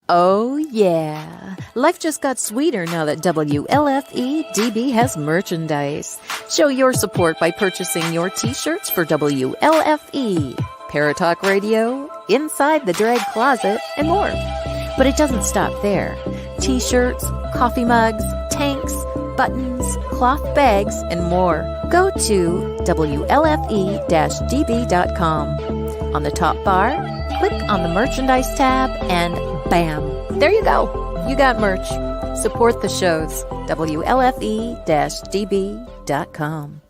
Oh, yeah. Life just got sweeter now that WLFE-DB has merchandise. Show your support by purchasing your t-shirts for WLFE, Paratalkradio, Inside the Drag Closet, and more. But it doesn't stop there. T-shirts, coffee mugs, tanks, buttons, cloth bags, and more. Go to WLFE-DB.com. On the top bar, click on the merchandise tab and bam! There you go. You got merch. Support the shows. WLFE-DB.com.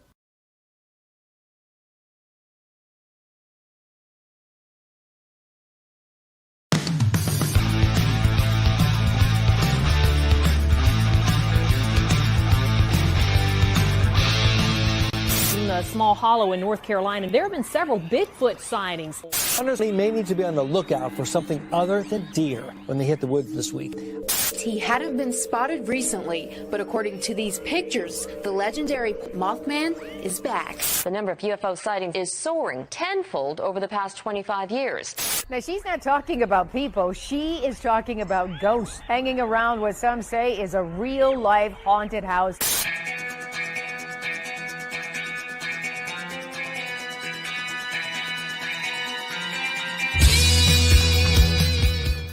A small hollow in North Carolina. There have been several Bigfoot sightings. Hunters may need to be on the lookout for something other than deer when they hit the woods this week. He hadn't been spotted recently, but according to these pictures, the legendary Mothman is back. The number of UFO sightings is soaring tenfold over the past 25 years. Now, she's not talking about people. She is talking about ghosts hanging around what some say is a real-life haunted house.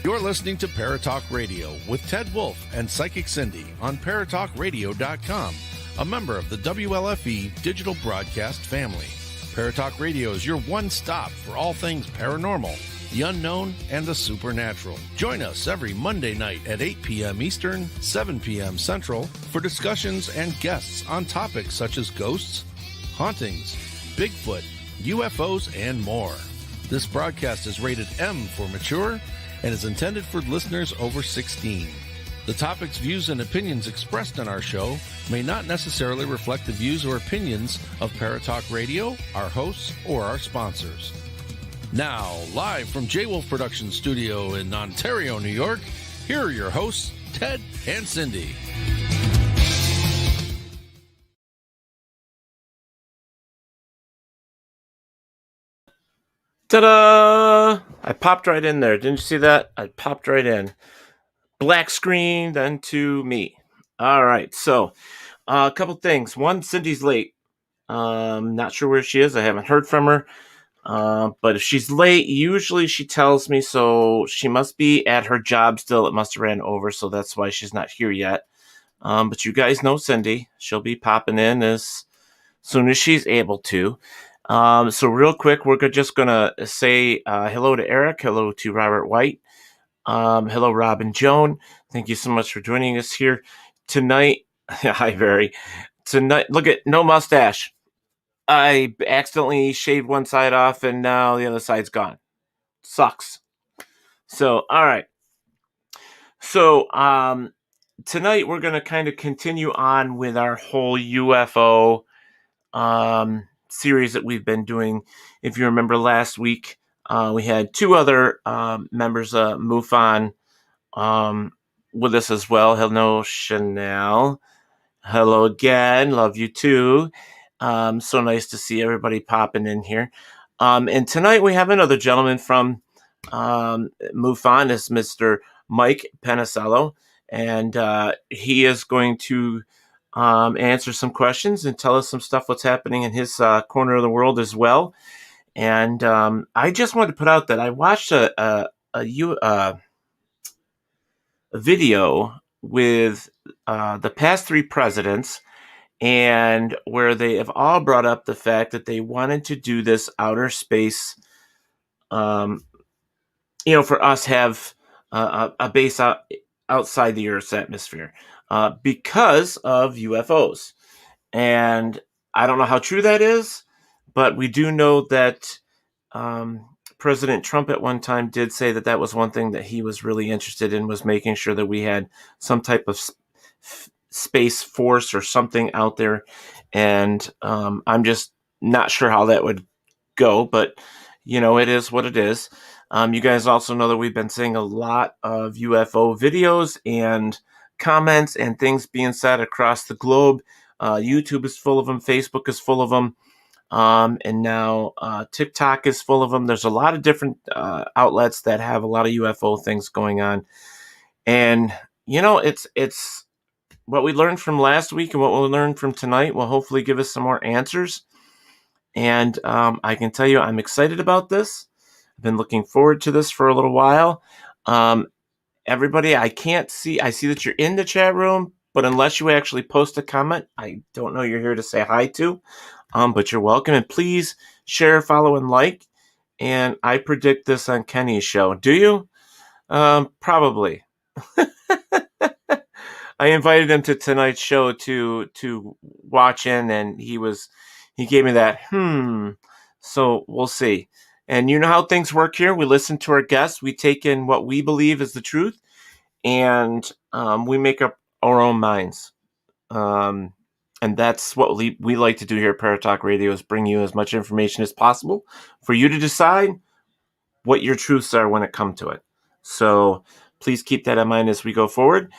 You're listening to Paratalk Radio with Ted Wolf and Psychic Cindy on Paratalkradio.com, a member of the WLFE digital broadcast family. Paratalk Radio is your one-stop for all things paranormal, the unknown, and the supernatural. Join us every Monday night at 8 p.m. Eastern, 7 p.m. Central for discussions and guests on topics such as ghosts, hauntings, Bigfoot, UFOs, and more. This broadcast is rated M for mature and is intended for listeners over 16. The topics, views, and opinions expressed on our show may not necessarily reflect the views or opinions of Paratalk Radio, our hosts, or our sponsors. Now, live from J-Wolf Production Studio in Ontario, New York, here are your hosts, Ted and Cindy. Ta-da! I popped right in there. Didn't you see that? I popped right in. Black screen, then to me. All right, so a couple things. One, Cindy's late. Not sure where she is. I haven't heard from her. But if she's late, usually she tells me, so she must be at her job still. It must have ran over, so that's why she's not here yet. But you guys know Cindy. She'll be popping in as soon as she's able to. So real quick, we're just going to say hello to Eric, hello to Robert White, hello, Rob and Joan. Thank you so much for joining us here tonight. Hi, Barry. Tonight, look at no mustache. I accidentally shaved one side off, and now the other side's gone. Sucks. So, all right. So, tonight we're going to kind of continue on with our whole UFO series that we've been doing. If you remember last week, we had two other members of Mufon with us as well. Hello, Chanel. Hello again. Love you too. So nice to see everybody popping in here. And tonight we have another gentleman from Mufon. It's Mr. Mike Panicello. And he is going to answer some questions and tell us some stuff what's happening in his corner of the world as well. And I just wanted to put out that I watched a video with the past three presidents, and where they have all brought up the fact that they wanted to do this outer space, for us have a base outside the Earth's atmosphere. Because of UFOs. And I don't know how true that is, but we do know that President Trump at one time did say that that was one thing that he was really interested in, was making sure that we had some type of space force or something out there. And I'm just not sure how that would go, but, it is what it is. You guys also know that we've been seeing a lot of UFO videos and comments and things being said across the globe. YouTube is full of them. Facebook is full of them. And now TikTok is full of them. There's a lot of different outlets that have a lot of UFO things going on. And it's what we learned from last week and what we'll learn from tonight will hopefully give us some more answers. And I can tell you I'm excited about this. I've been looking forward to this for a little while. Everybody, I see that you're in the chat room, but unless you actually post a comment, I don't know you're here to say hi to. But you're welcome. And please share, follow, and like. And I predict this on Kenny's show. Do you? Probably. I invited him to tonight's show to watch in, and he gave me that so we'll see. And you know how things work here. We listen to our guests, we take in what we believe is the truth, and we make up our own minds. And that's what we like to do here at Paratalk Radio, is bring you as much information as possible for you to decide what your truths are when it comes to it. So please keep that in mind as we go forward.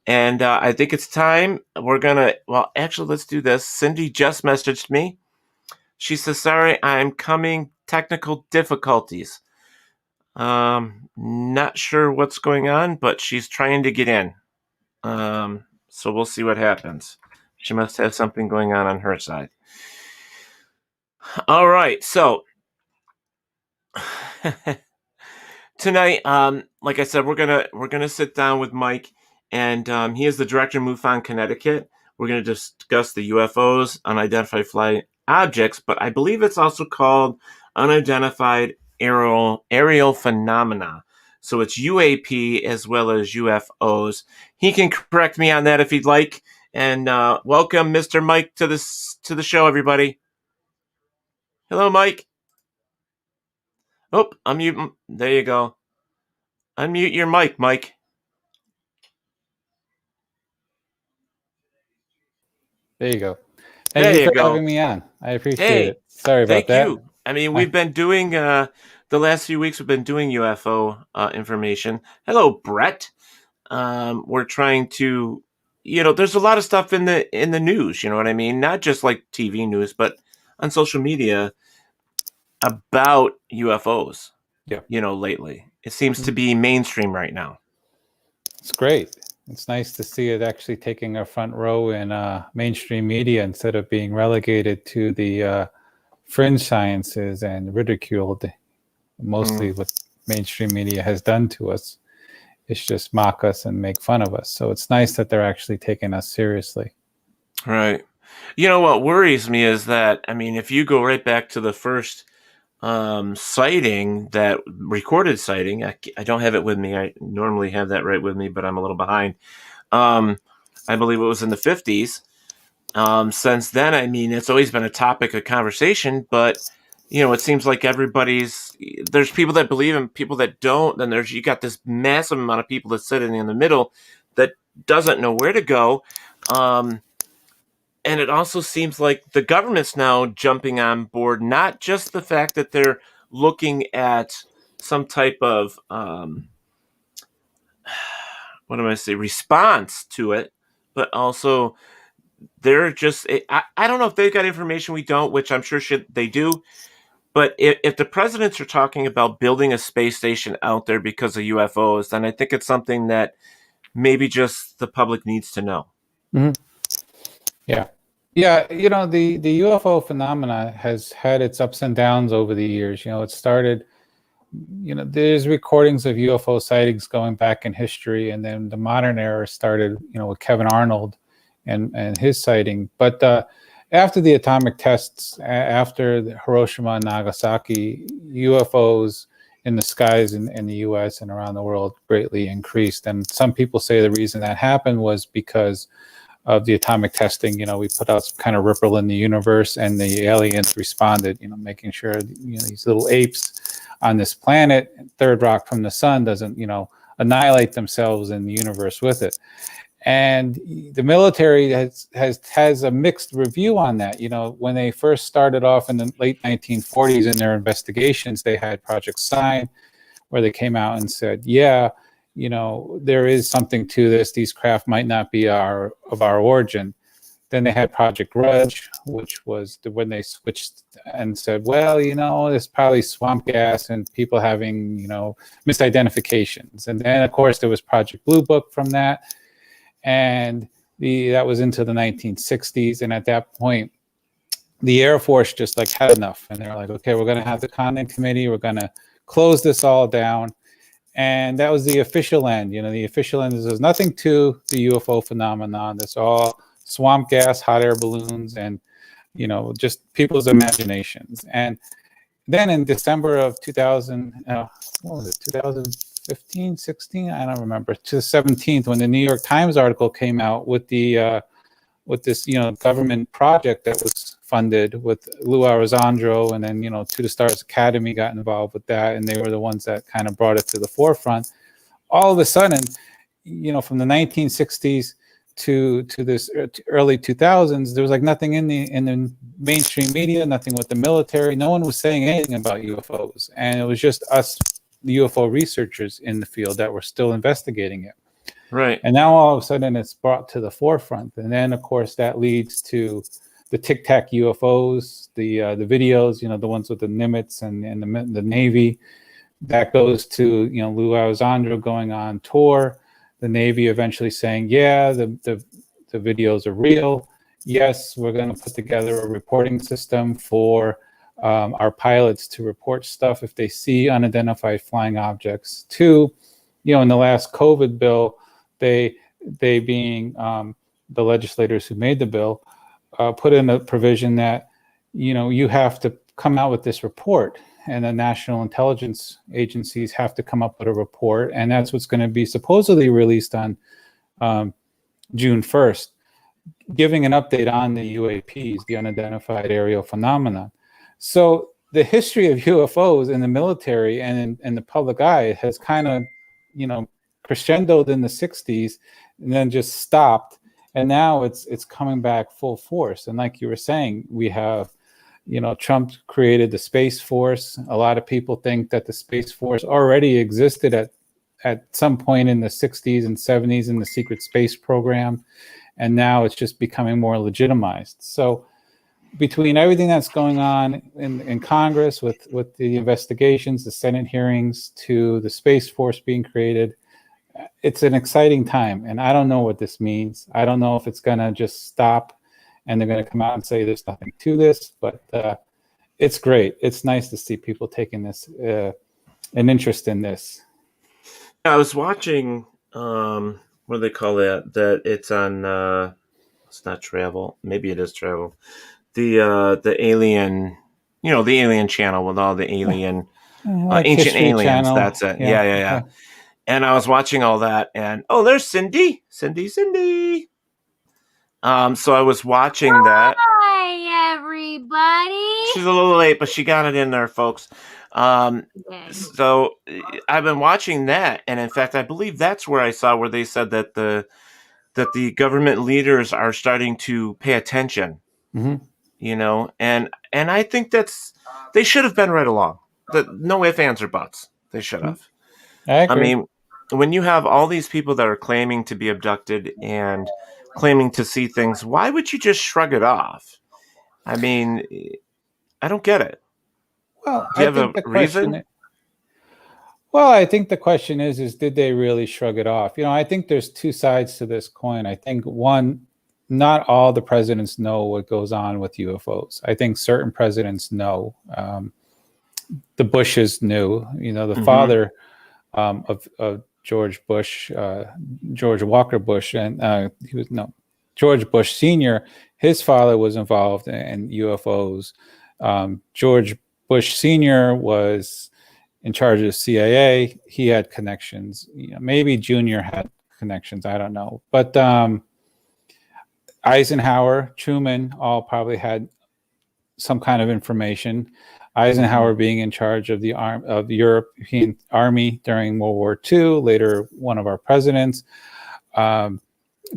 And I think it's time. Let's do this. Cindy just messaged me. She says, sorry, I'm coming. Technical difficulties. Not sure what's going on, but she's trying to get in. So we'll see what happens. She must have something going on her side. All right. So tonight, like I said, we're gonna sit down with Mike. And he is the director of Mufon Conneticut. We're going to discuss the UFOs, Unidentified Flying Objects, but I believe it's also called Unidentified Aerial Phenomena. So it's UAP as well as UFOs. He can correct me on that if he'd like. And welcome, Mr. Mike, to the show, everybody. Hello, Mike. Oh, unmute. There you go. Unmute your mic, Mike. There you go. Thank you for having me on. I appreciate it. Sorry about that. Thank you. I mean, we've been doing, the last few weeks, we've been doing UFO information. Hello, Brett. We're trying to, there's a lot of stuff in the news, you know what I mean? Not just like TV news, but on social media about UFOs, lately. It seems to be mainstream right now. It's great. It's nice to see it actually taking a front row in mainstream media instead of being relegated to the fringe sciences and ridiculed. Mostly what mainstream media has done to us is just mock us and make fun of us. So it's nice that they're actually taking us seriously. Right. You know, what worries me is that, I mean, if you go right back to the first sighting, that recorded sighting, I don't have it with me. I normally have that right with me, but I'm a little behind. I believe it was in the 50s. Since then, I mean, it's always been a topic of conversation, but it seems like there's people that believe and people that don't. Then you got this massive amount of people that sit in the middle that doesn't know where to go. And it also seems like the government's now jumping on board, not just the fact that they're looking at some type of, response to it, but also they're just, I don't know if they've got information we don't, which I'm sure they do. But if the presidents are talking about building a space station out there because of UFOs, then I think it's something that maybe just the public needs to know. Mm-hmm. Yeah. Yeah, the UFO phenomena has had its ups and downs over the years. It started, there's recordings of UFO sightings going back in history, and then the modern era started, with Kevin Arnold and his sighting. But after the atomic tests, after the Hiroshima and Nagasaki, UFOs in the skies in the U.S. and around the world greatly increased. And some people say the reason that happened was because of the atomic testing. We put out some kind of ripple in the universe, and the aliens responded, making sure, these little apes on this planet, third rock from the sun, doesn't, annihilate themselves in the universe with it. And the military has a mixed review on that. When they first started off in the late 1940s in their investigations, they had Project Sign, where they came out and said, there is something to this. These craft might not be of our origin. Then they had Project Grudge, which was when they switched and said, well, it's probably swamp gas and people having, misidentifications. And then, of course, there was Project Blue Book from that. And that was into the 1960s. And at that point, the Air Force just had enough. And they're like, okay, we're going to have the Condon Committee. We're going to close this all down. And that was the official end. The official end is there's nothing to the UFO phenomenon. It's all swamp gas, hot air balloons, and just people's imaginations. And then in December of 2000, what was it, 2015, 16? I don't remember. To the 17th, when the New York Times article came out with the with this government project that was funded with Lou Elizondo, and then To the Stars Academy got involved with that, and they were the ones that kind of brought it to the forefront. All of a sudden, from the 1960s to this early 2000s, there was nothing in the mainstream media, nothing with the military. No one was saying anything about UFOs, and it was just us, the UFO researchers in the field, that were still investigating it. Right. And now all of a sudden it's brought to the forefront, and then of course that leads to the Tic Tac UFOs, the videos, the ones with the Nimitz and the Navy. That goes to Lou Elizondo going on tour. The Navy eventually saying, yeah, the videos are real. Yes, we're going to put together a reporting system for our pilots to report stuff if they see unidentified flying objects. Two, in the last COVID bill, they being the legislators who made the bill, put in a provision that, you have to come out with this report, and the national intelligence agencies have to come up with a report, and that's what's going to be supposedly released on June 1st, giving an update on the UAPs, the Unidentified Aerial Phenomena. So the history of UFOs in the military and in the public eye has kind of, crescendoed in the 60s and then just stopped. And now it's coming back full force. And like you were saying, we have, Trump created the Space Force. A lot of people think that the Space Force already existed at some point in the 60s and 70s in the secret space program. And now it's just becoming more legitimized. So between everything that's going on in Congress with the investigations, the Senate hearings, to the Space Force being created, it's an exciting time. And I don't know what this means. I don't know if it's going to just stop and they're going to come out and say there's nothing to this, but it's great. It's nice to see people taking this, an interest in this. I was watching, what do they call that it's on, it's not Travel. Maybe it is Travel. The Alien, the Alien channel with all the alien, ancient aliens. Channel. That's it. Yeah. And I was watching all that, and there's Cindy. So I was watching that. Hi, everybody. She's a little late, but she got it in there, folks. So I've been watching that, and in fact, I believe that's where I saw where they said that the government leaders are starting to pay attention. Mm-hmm. And I think they should have been right along. No ifs, ands, or buts. They should have. I agree. I mean, when you have all these people that are claiming to be abducted and claiming to see things, why would you just shrug it off? I mean, I don't get it. Well, do you have a reason? Well, I think the question is did they really shrug it off? I think there's two sides to this coin. I think one, not all the presidents know what goes on with UFOs. I think certain presidents know. The Bushes knew. The father of George Bush, George Walker Bush, and George Bush Sr., his father was involved in UFOs. George Bush Sr. was in charge of the CIA. He had connections. Maybe Jr. had connections. I don't know. But Eisenhower, Truman, all probably had some kind of information. Eisenhower being in charge of the European Army during World War II, later one of our presidents.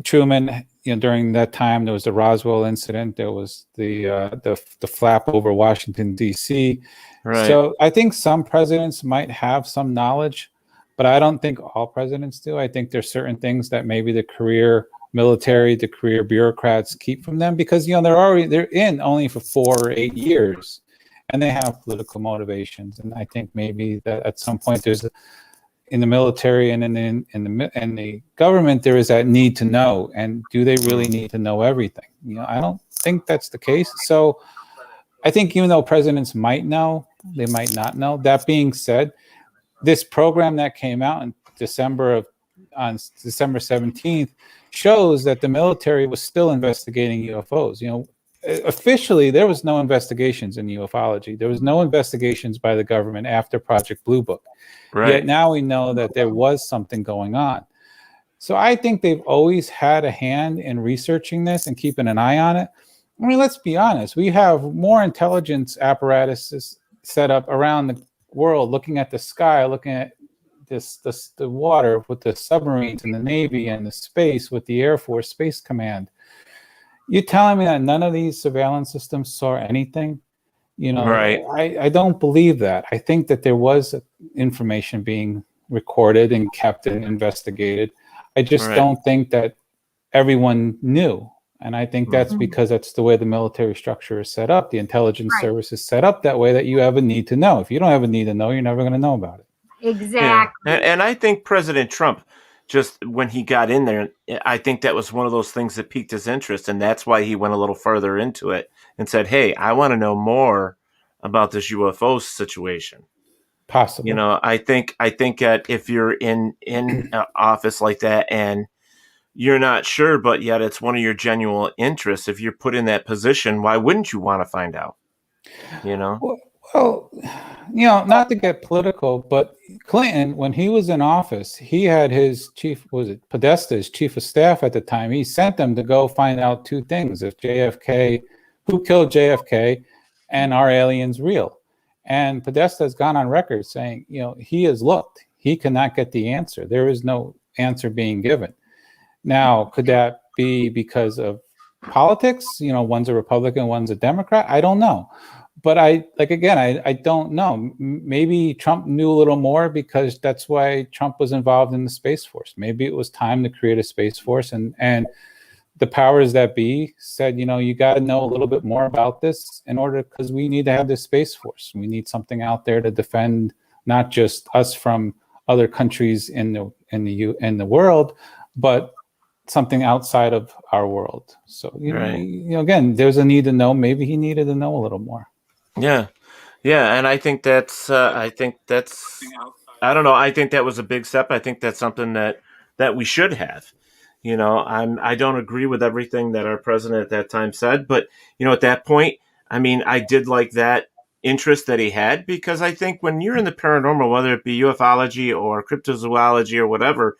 Truman, during that time, there was the Roswell incident. There was the flap over Washington, D.C. Right. So I think some presidents might have some knowledge, but I don't think all presidents do. I think there's certain things that maybe the career military, the career bureaucrats keep from them, because they're in only for 4 or 8 years, and they have political motivations. And I think maybe that at some point in the military and in the government, there is that need to know. And do they really need to know everything? I don't think that's the case. So I think even though presidents might know, they might not know. That being said, this program that came out on December 17th shows that the military was still investigating UFOs. Officially, there was no investigations in ufology. There was no investigations by the government after Project Blue Book. Right. Yet now we know that there was something going on. So I think they've always had a hand in researching this and keeping an eye on it. I mean, let's be honest. We have more intelligence apparatuses set up around the world, looking at the sky, looking at the water with the submarines and the Navy, and the space with the Air Force Space Command. You telling me that none of these surveillance systems saw anything? Right. I don't believe that. I think that there was information being recorded and kept and investigated. I just don't think that everyone knew. And I think that's because that's the way the military structure is set up. The intelligence service is set up that way, that you have a need to know. If you don't have a need to know, you're never going to know about it. Exactly. Yeah. And I think President Trump, just when he got in there, I think that was one of those things that piqued his interest. And that's why he went a little further into it and said, hey, I want to know more about this UFO situation. Possibly. I think that if you're in an office like that and you're not sure, but yet it's one of your genuine interests, if you're put in that position, why wouldn't you want to find out? Well, not to get political, but Clinton, when he was in office, he had his Podesta's chief of staff at the time. He sent them to go find out 2 things: who killed JFK, and are aliens real? And Podesta has gone on record saying, he has looked. He cannot get the answer. There is no answer being given. Now, could that be because of politics? One's a Republican, one's a Democrat. I don't know. But I don't know. Maybe Trump knew a little more because that's why Trump was involved in the Space Force. Maybe it was time to create a Space Force, and the powers that be said, you got to know a little bit more about this because we need to have this Space Force. We need something out there to defend not just us from other countries in the world, but something outside of our world. So again, there's a need to know. Maybe he needed to know a little more. Yeah, and I think that's I don't know. I think that was a big step. I think that's something that we should have. I don't agree with everything that our president at that time said, but at that point, I mean, I did like that interest that he had, because I think when you're in the paranormal, whether it be ufology or cryptozoology or whatever,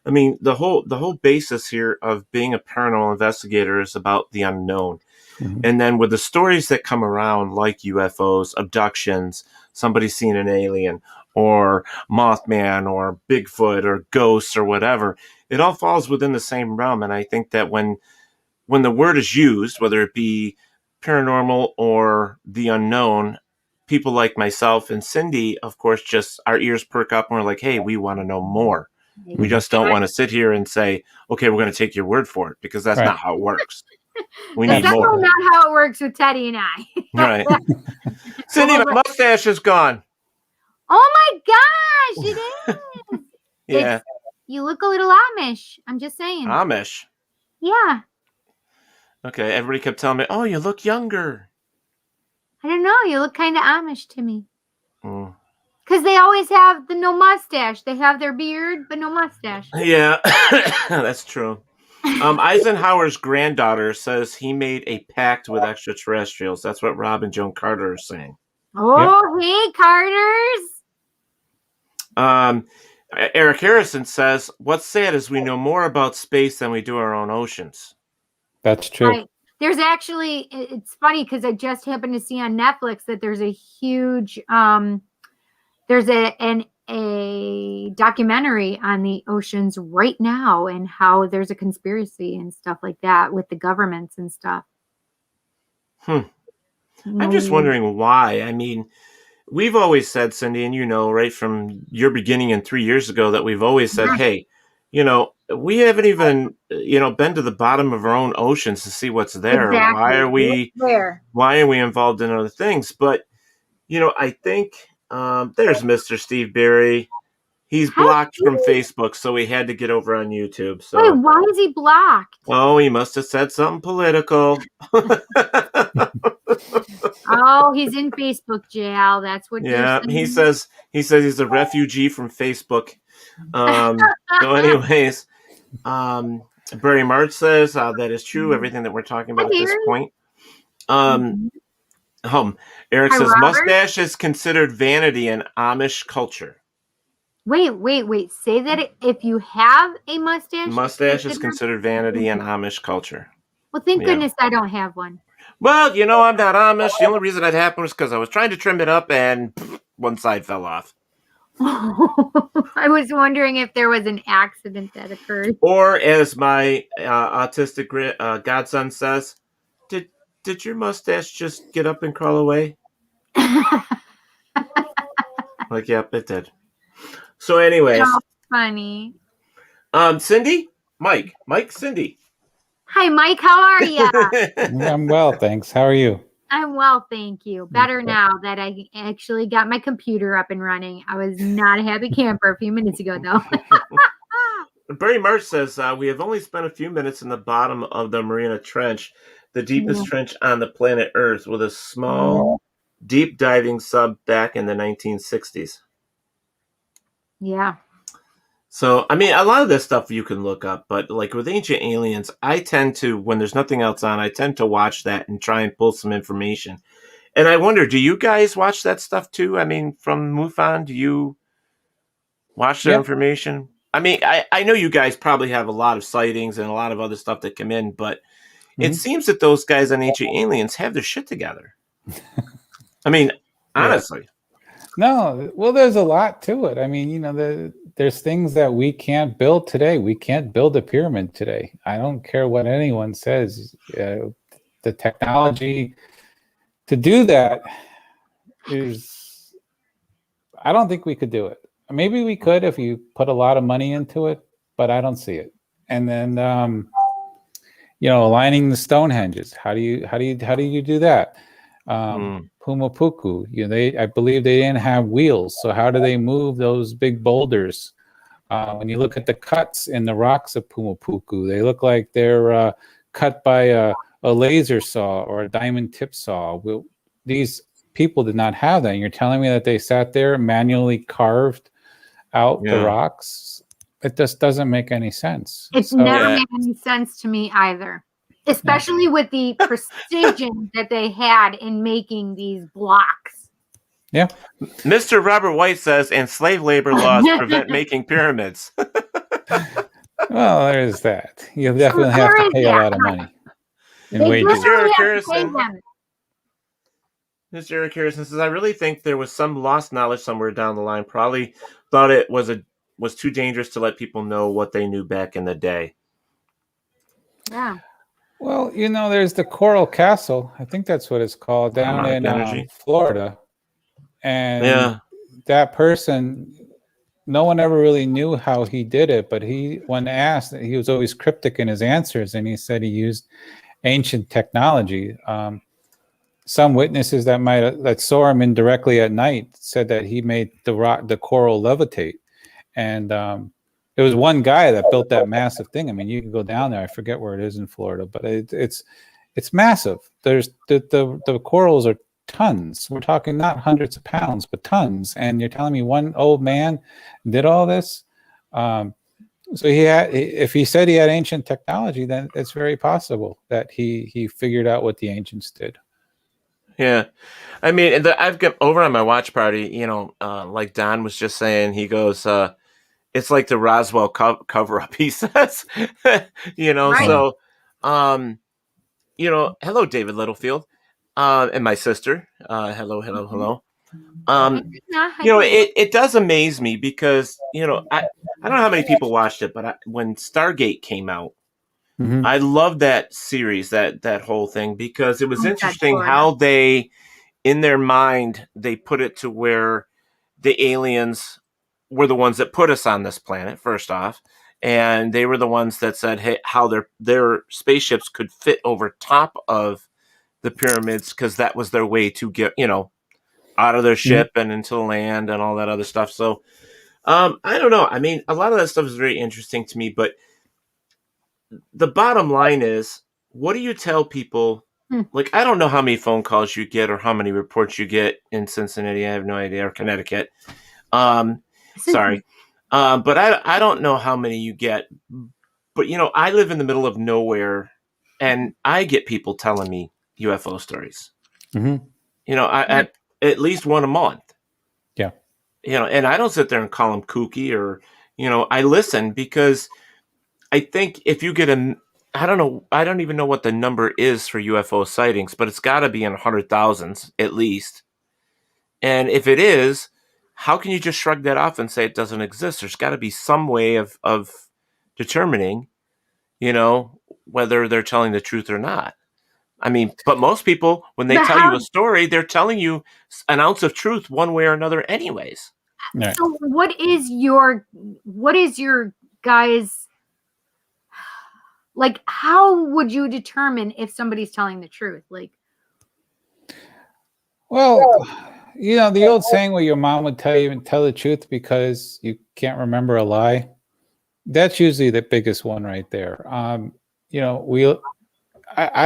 I mean, the whole basis here of being a paranormal investigator is about the unknown. Mm-hmm. And then with the stories that come around, like UFOs, abductions, somebody seeing an alien, or Mothman, or Bigfoot, or ghosts, or whatever, it all falls within the same realm. And I think that when the word is used, whether it be paranormal or the unknown, people like myself and Cindy, of course, just our ears perk up and we're like, hey, we want to know more. We just don't want to sit here and say, okay, we're going to take your word for it, because that's not how it works. We need that's more. That's not how it works with Teddy and I. Right. Cindy, my mustache is gone. Oh my gosh, it is. Yeah. You look a little Amish. I'm just saying. Amish? Yeah. Okay, everybody kept telling me, oh, you look younger. I don't know. You look kind of Amish to me. Mm. Because they always have the no mustache. They have their beard, but no mustache. Yeah, that's true. Eisenhower's granddaughter says he made a pact with extraterrestrials. That's what Rob and Joan Carter are saying. Oh, yep. Hey, Carters. Eric Harrison says, what's sad is we know more about space than we do our own oceans. That's true. Right. There's actually, it's funny because I just happened to see on Netflix that there's a huge, there's a documentary on the oceans right now, and how there's a conspiracy and stuff like that with the governments and stuff. I'm just wondering why. I mean, we've always said, Cindy, and right from your beginning and 3 years ago, that we've always said, hey, we haven't even, been to the bottom of our own oceans to see what's there. Exactly. Why are we involved in other things? But, I think there's Mr. Steve Berry. He's blocked from Facebook, so he had to get over on YouTube. So, wait, why is he blocked? oh, he must have said something political. Oh, he's in Facebook jail. That's what. Yeah, he says he's a refugee from Facebook. So, anyways, Barry March says that is true. Everything that we're talking about at this point. Eric says mustache is considered vanity in Amish culture. Wait. Say that if you have a mustache is considered vanity in Amish culture. Well, thank goodness I don't have one. Well, I'm not Amish. The only reason that happened was because I was trying to trim it up and one side fell off. I was wondering if there was an accident that occurred. Or as my autistic godson says, did your mustache just get up and crawl away? Like, yep, it did. So anyways. So funny. Cindy? Mike, Cindy. Hi, Mike. How are you? I'm well, thanks. How are you? I'm well, thank you. Better now that I actually got my computer up and running. I was not a happy camper a few minutes ago, though. Barry March says, we have only spent a few minutes in the bottom of the Mariana Trench, the deepest trench on the planet Earth, with a small, deep diving sub back in the 1960s. Yeah. So, I mean, a lot of this stuff you can look up, but like with Ancient Aliens, I tend to, when there's nothing else on, I tend to watch that and try and pull some information. And I wonder, do you guys watch that stuff too? I mean, from MUFON, do you watch their information? I mean, I know you guys probably have a lot of sightings and a lot of other stuff that come in, but it seems that those guys on Ancient Aliens have their shit together. I mean, honestly. No, well, there's a lot to it. I mean, there's things that we can't build today. We can't build a pyramid today. I don't care what anyone says. The technology to do that is, I don't think we could do it. Maybe we could if you put a lot of money into it, but I don't see it. And then, aligning the Stonehenges. How do you do that? Pumapuku, I believe they didn't have wheels, so how do they move those big boulders? When you look at the cuts in the rocks of Pumapuku, they look like they're cut by a laser saw or a diamond tip saw. These people did not have that. And you're telling me that they sat there manually carved out the rocks? It just doesn't make any sense. It's never made any sense to me either. Especially with the precision that they had in making these blocks. Yeah. Mr. Robert White says, and slave labor laws prevent making pyramids. Well, there's that. You definitely have to pay a lot of money in wages. Mr. Eric Harrison says, I really think there was some lost knowledge somewhere down the line. Probably thought it was too dangerous to let people know what they knew back in the day. Yeah. Well, there's the Coral Castle. I think that's what it's called down in Florida. And that person, no one ever really knew how he did it, but when asked, he was always cryptic in his answers, and he said he used ancient technology. Some witnesses that saw him indirectly at night said that he made the coral levitate. And there was one guy that built that massive thing. I mean, you can go down there. I forget where it is in Florida, but it's massive. There's the corals are tons. We're talking not hundreds of pounds, but tons. And you're telling me one old man did all this? So if he said he had ancient technology, then it's very possible that he figured out what the ancients did. Yeah. I mean, I've got over on my watch party, like Don was just saying, he goes, it's like the Roswell cover-up, he says. Right. So, hello, David Littlefield, and my sister. Hello. It does amaze me because, I don't know how many people watched it, but when Stargate came out, I love that series, that whole thing, because it was interesting how they, in their mind, they put it to where the aliens were the ones that put us on this planet, first off, and they were the ones that said, hey, how their spaceships could fit over top of the pyramids because that was their way to get, out of their ship and into the land and all that other stuff. So I don't know. I mean, a lot of that stuff is very interesting to me, but the bottom line is, what do you tell people? Like, I don't know how many phone calls you get or how many reports you get in Cincinnati. I have no idea, or Connecticut. Sorry. But I don't know how many you get. But, I live in the middle of nowhere, and I get people telling me UFO stories. Mm-hmm. At least one a month. Yeah. And I don't sit there and call them kooky or, I listen because I think if you get I don't know, I don't even know what the number is for UFO sightings, but it's got to be in 100,000s at least. And if it is, how can you just shrug that off and say it doesn't exist? There's got to be some way of determining, whether they're telling the truth or not. I mean, but most people, when they tell you a story, they're telling you an ounce of truth one way or another anyways. Right. So what is your guys' like, how would you determine if somebody's telling the truth? Like, well, the old saying where your mom would tell you and tell the truth because you can't remember a lie. That's usually the biggest one right there. I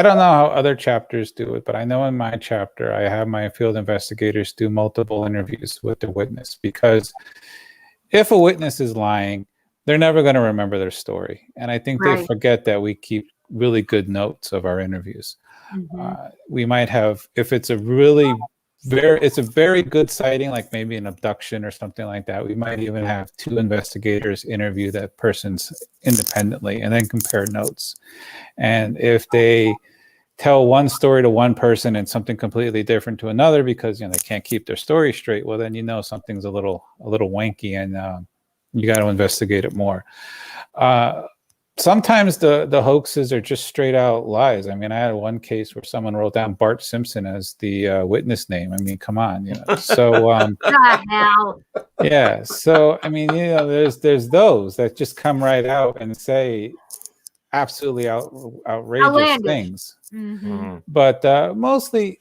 don't know how other chapters do it, but I know in my chapter, I have my field investigators do multiple interviews with the witness, because if a witness is lying, they're never going to remember their story. And I think they forget that we keep really good notes of our interviews. mm-hmm. We might have, if it's a very good sighting, like maybe an abduction or something like that, we might even have 2 investigators interview that person's independently and then compare notes. And if they tell one story to one person and something completely different to another because they can't keep their story straight, well, then something's a little wanky, and you got to investigate it more. Sometimes the hoaxes are just straight out lies. I mean, I had one case where someone wrote down Bart Simpson as the witness name. I mean, come on, So, the hell. Yeah. So, I mean, there's those that just come right out and say absolutely outrageous Outlandish things. Mm-hmm. But mostly,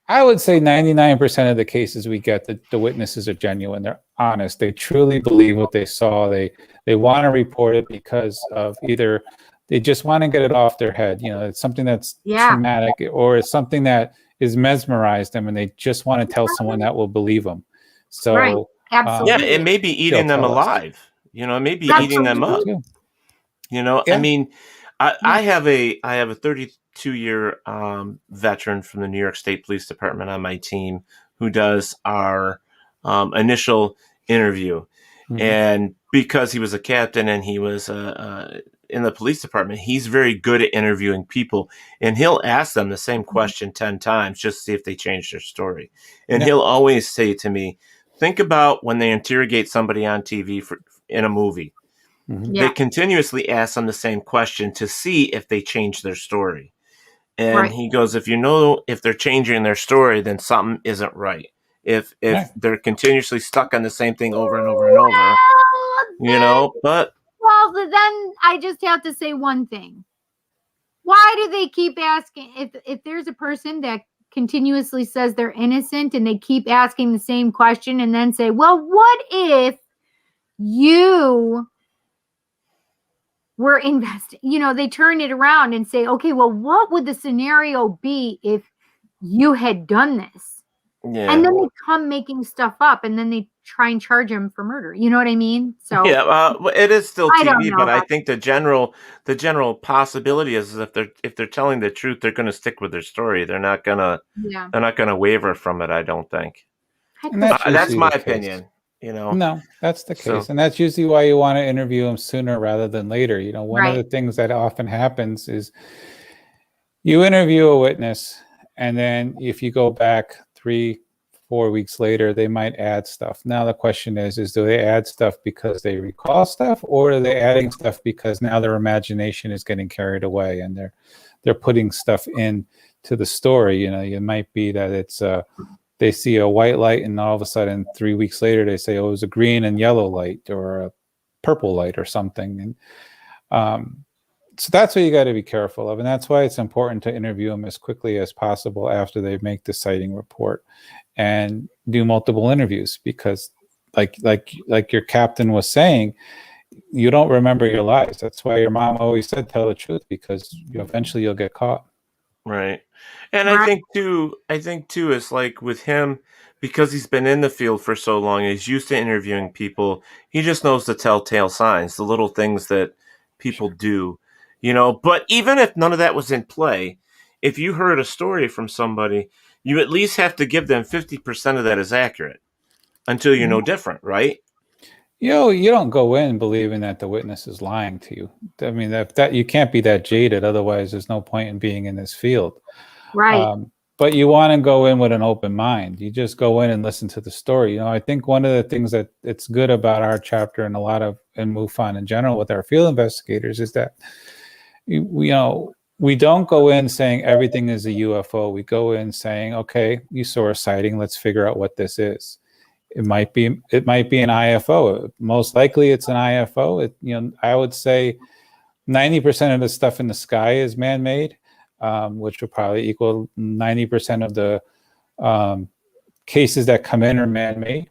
I would say 99% of the cases we get, the witnesses are genuine. They're honest. They truly believe what they saw. They want to report it because of either they just want to get it off their head. It's something that's traumatic, or it's something that is mesmerized them, and they just want to tell someone that will believe them. So, absolutely. It may be eating them alive. It may be eating them up. I mean, I have a 32-year veteran from the New York State Police Department on my team who does our initial interview. Mm-hmm. And because he was a captain and he was in the police department, he's very good at interviewing people. And he'll ask them the same question 10 times just to see if they change their story. And he'll always say to me, think about when they interrogate somebody on TV in a movie. Mm-hmm. They continuously ask them the same question to see if they change their story. And he goes, if they're changing their story, then something isn't right. If they're continuously stuck on the same thing over and over and over, but. Well, then I just have to say one thing. Why do they keep asking? If there's a person that continuously says they're innocent and they keep asking the same question and then say, well, what if you were they turn it around and say, okay, well, what would the scenario be if you had done this? Yeah. And then they come making stuff up, and then they try and charge him for murder. You know what I mean? So it is still TV, but I think the general possibility is if they're telling the truth, they're going to stick with their story. They're not gonna waver from it. I don't think. That's my opinion. No, that's the case, and that's usually why you want to interview them sooner rather than later. One of the things that often happens is you interview a witness, and then if you go back 3-4 weeks later, they might add stuff. Now the question is do they add stuff because they recall stuff, or are they adding stuff because now their imagination is getting carried away and they're putting stuff in to the story? It might be that it's they see a white light and all of a sudden 3 weeks later they say, oh, it was a green and yellow light, or purple light or something. And so that's what you got to be careful of, and that's why it's important to interview them as quickly as possible after they make the sighting report, and do multiple interviews, because like your captain was saying, you don't remember your lies. That's why your mom always said tell the truth, because eventually you'll get caught. Right. And I think too it's like with him, because he's been in the field for so long, he's used to interviewing people. He just knows the telltale signs, the little things that people do, but even if none of that was in play, if you heard a story from somebody, you at least have to give them 50% of that is accurate until you know different, right? You don't go in believing that the witness is lying to you. I mean, that you can't be that jaded. Otherwise, there's no point in being in this field. Right. But you want to go in with an open mind. You just go in and listen to the story. I think one of the things that it's good about our chapter and and MUFON in general with our field investigators is that, we don't go in saying everything is a UFO. We go in saying, okay, you saw a sighting. Let's figure out what this is. It might be an IFO. Most likely it's an IFO. I would say 90% of the stuff in the sky is man-made, which would probably equal 90% of the cases that come in are man-made.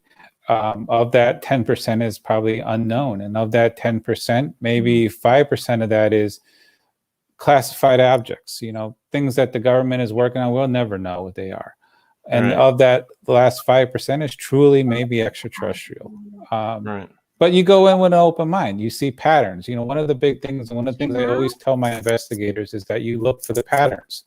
Of that, 10% is probably unknown. And of that 10%, maybe 5% of that is classified objects, things that the government is working on. We'll never know what they are. And of that, the last 5% is truly maybe extraterrestrial. But you go in with an open mind. You see patterns. One of the big things, one of the things I always tell my investigators is that you look for the patterns.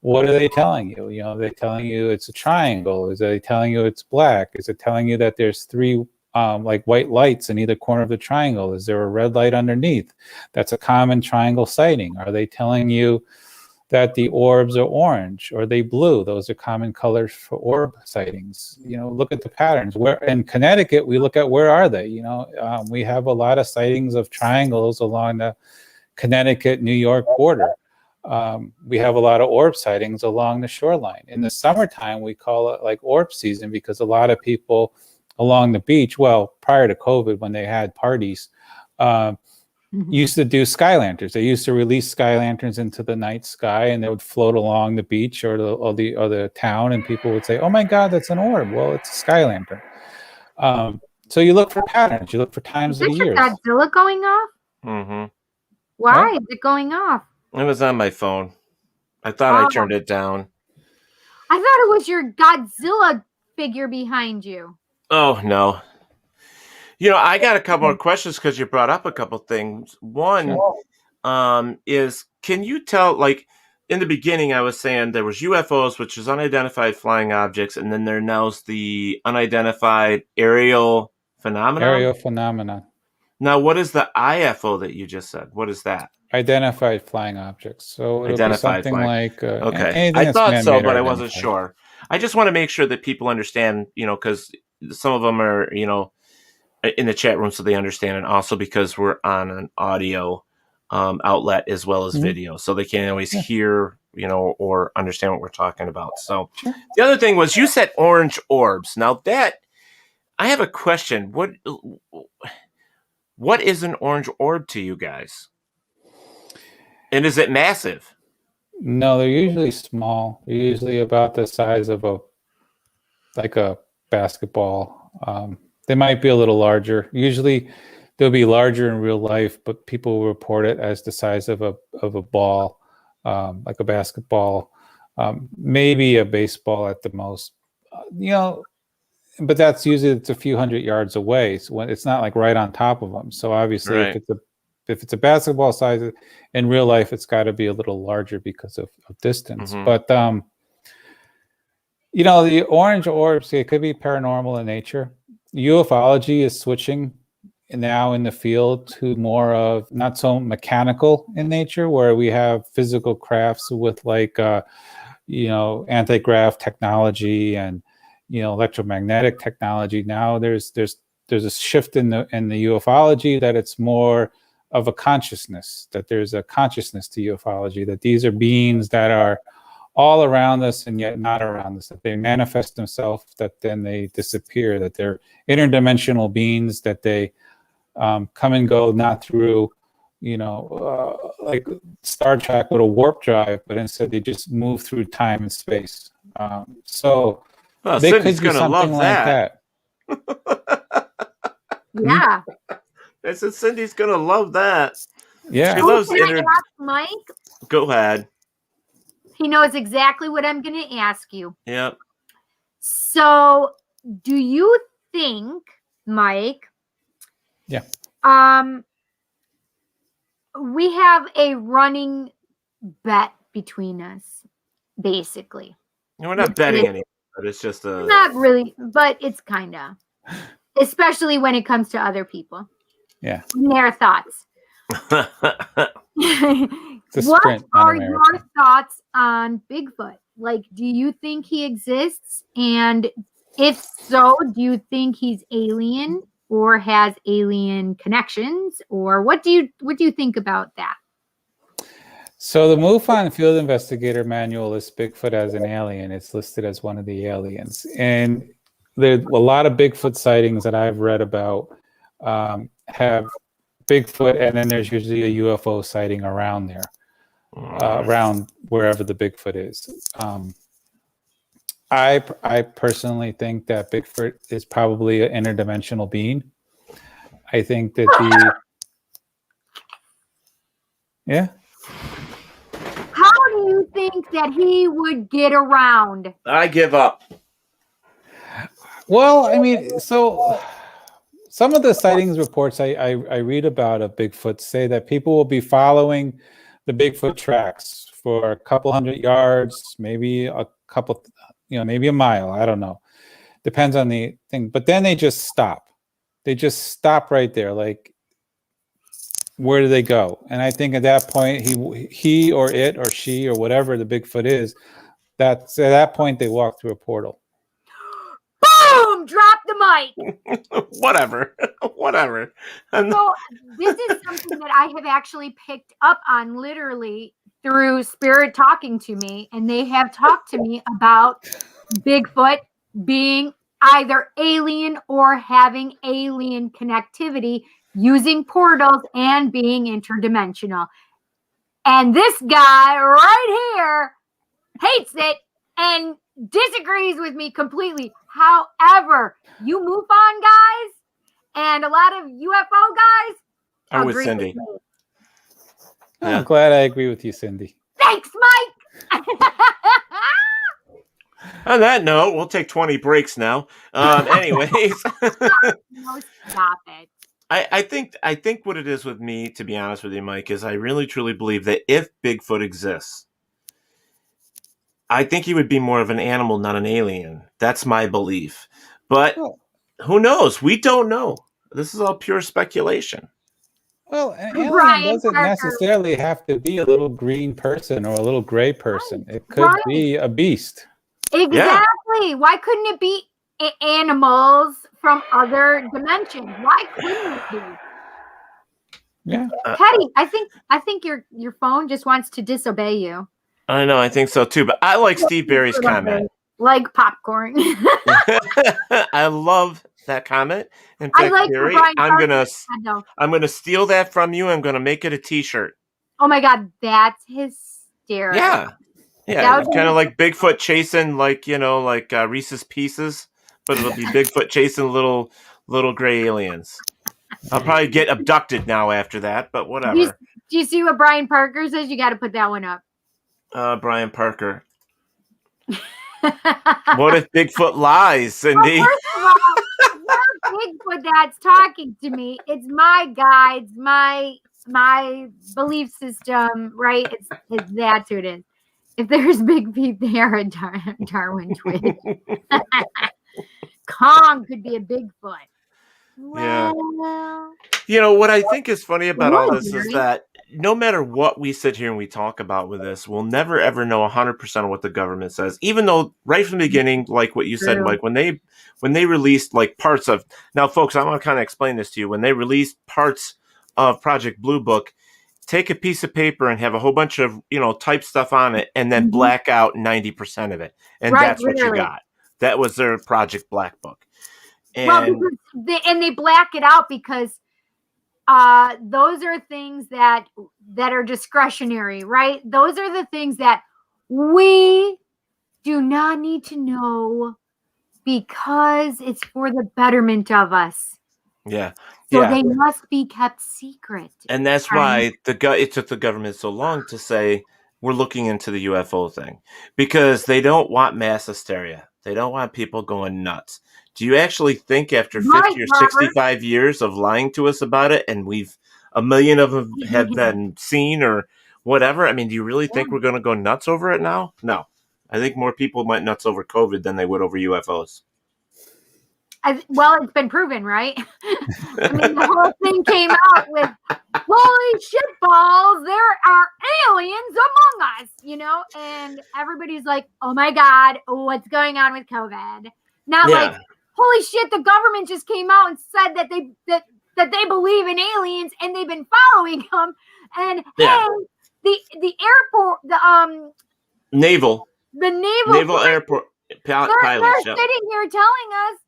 What are they telling you? Are they telling you it's a triangle? Is they telling you it's black? Is it telling you that there's three like white lights in either corner of the triangle? Is there a red light underneath? That's a common triangle sighting. Are they telling you that the orbs are orange, or they blue? Those are common colors for orb sightings. Look at the patterns. Where in Connecticut, we look at where are they. We have a lot of sightings of triangles along the Connecticut-New York border. We have a lot of orb sightings along the shoreline. In the summertime, we call it like orb season, because a lot of people along the beach, well, prior to COVID, when they had parties, used to do sky lanterns. They used to release sky lanterns into the night sky, and they would float along the beach or the town, and people would say, "Oh my God, that's an orb." Well, it's a sky lantern. So you look for patterns. You look for times of the year. Is Godzilla going off? Mm-hmm. Why is it going off? It was on my phone. I thought I turned it down. I thought it was your Godzilla figure behind you. Oh, no. I got a couple more questions because you brought up a couple things. One is, can you tell, like, in the beginning I was saying there was UFOs, which is unidentified flying objects, and then there now's the unidentified aerial phenomena? Aerial phenomena. Now, what is the IFO that you just said? What is that? Identified flying objects. So it'll be something like okay. I thought so, but I wasn't sure. I just want to make sure that people understand, because some of them are, in the chat room so they understand, and also because we're on an audio outlet as well as video, so they can't always hear, or understand what we're talking about. So the other thing was, you said orange orbs. Now that I have a question, what is an orange orb to you guys? And is it massive? No, they're usually small. They're usually about the size of a basketball. They might be a little larger. Usually they'll be larger in real life, but people will report it as the size of a ball, like a basketball, maybe a baseball at the most. But that's usually, it's a few hundred yards away. So it's not like right on top of them. So obviously, if it's a basketball size, in real life, it's got to be a little larger because of distance. But the orange orbs, it could be paranormal in nature. Ufology is switching now in the field to more of not so mechanical in nature, where we have physical crafts with anti-grav technology and electromagnetic technology. Now there's a shift in the ufology, that it's more of a consciousness, that there's a consciousness to ufology, that these are beings that are all around us and yet not around us, that they manifest themselves, that then they disappear, that they're interdimensional beings, that they come and go, not through, like Star Trek with a warp drive, but instead they just move through time and space. So they Cindy's could do gonna love something like that. Yeah. I said Cindy's gonna love that. Yeah. She loves Can I ask Mike? Go ahead. He knows exactly what I'm going to ask you. Yep. So, do you think, Mike? Yeah. We have a running bet between us, basically. No, we're not betting anything, but it's just a. Not really, but it's kind of. Especially when it comes to other people. Yeah. Their thoughts. What sprint, are America. your thoughts on Bigfoot? Like, do you think he exists? And if so, do you think he's alien or has alien connections? Or what do you think about that? So the MUFON Field Investigator Manual lists Bigfoot as an alien. It's listed as one of the aliens. And there's a lot of Bigfoot sightings that I've read about have Bigfoot, and then there's usually a UFO sighting around there, around wherever the Bigfoot is. I personally think that Bigfoot is probably an interdimensional being. I think that yeah. How do you think that he would get around? I give up. Well, I mean, so some of the sightings reports I read about of Bigfoot say that people will be following the Bigfoot tracks for a couple hundred yards, maybe a couple, maybe a mile. I don't know. Depends on the thing. But then they just stop. They just stop right there. Like, where do they go? And I think at that point, he or it or she or whatever the Bigfoot is, at that point they walk through a portal. Boom! Drop the mic. Whatever. So this is something that I have actually picked up on literally through Spirit talking to me, and they have talked to me about Bigfoot being either alien or having alien connectivity, using portals and being interdimensional. And this guy right here hates it and disagrees with me completely. However, you MUFON guys and a lot of UFO guys I'm with agree Cindy. me. I'm glad I agree with you, Cindy. Thanks, Mike. On that note, we'll take 20 breaks now. Anyways. No, stop it. I think what it is with me, to be honest with you, Mike, is I really truly believe that if Bigfoot exists, I think he would be more of an animal, not an alien. That's my belief. But who knows? We don't know. This is all pure speculation. Well, an alien doesn't necessarily have to be a little green person or a little gray person. It could be a beast. Exactly. Yeah. Why couldn't it be animals from other dimensions? Why couldn't it be? Yeah. Petty, I think your phone just wants to disobey you. I know, I think so too. But I like Steve Barry's comment. Like popcorn. I love that comment. In fact, like Barry, I'm gonna steal that from you. I'm gonna make it a T-shirt. Oh my God, that's hysterical. Yeah, kind of like Bigfoot chasing, like Reese's Pieces, but it'll be Bigfoot chasing little gray aliens. I'll probably get abducted now after that, but whatever. Do you see what Brian Parker says? You got to put that one up. Brian Parker. What if Bigfoot lies, Cindy? Well, first of all, Bigfoot that's talking to me. It's my guides, my belief system, right? It's that's who it is. If there's big feet, they are a Darwin twin. Kong could be a Bigfoot. Yeah. What I think is funny about all this is that no matter what we sit here and we talk about with this, we'll never ever know 100% of what the government says. Even though right from the beginning, like what you said, Mike, when they released like parts of, now folks, I want to kind of explain this to you. When they released parts of Project Blue Book, take a piece of paper and have a whole bunch of, type stuff on it and then black out 90% of it. And that's what you got. That was their Project Black Book. And well, they black it out because those are things that are discretionary, right? Those are the things that we do not need to know because it's for the betterment of us. Yeah. So Yeah. they must be kept secret. And that's why it took the government so long to say we're looking into the UFO thing, because they don't want mass hysteria. They don't want people going nuts. Do you actually think after 50 or 65 years of lying to us about it, and a million of them have been seen or whatever? I mean, do you really think we're going to go nuts over it now? No. I think more people went nuts over COVID than they would over UFOs. Well, it's been proven, right? I mean, the whole thing came out with, holy shit balls, there are aliens among us, and everybody's like, oh my God, what's going on with COVID? Not like, holy shit, the government just came out and said that they believe in aliens and they've been following them. And hey, the airport, the naval airport pilots, they're sitting here telling us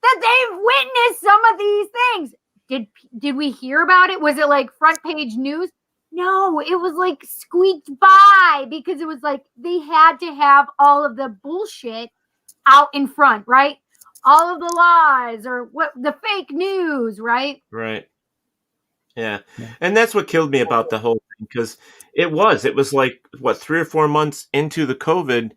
that they've witnessed some of these things. Did we hear about it? Was it like front page news? No, it was like squeaked by, because it was like they had to have all of the bullshit out in front, right? All of the lies or what the fake news, right? Right. Yeah. And that's what killed me about the whole thing, because it was like, what, 3 or 4 months into the COVID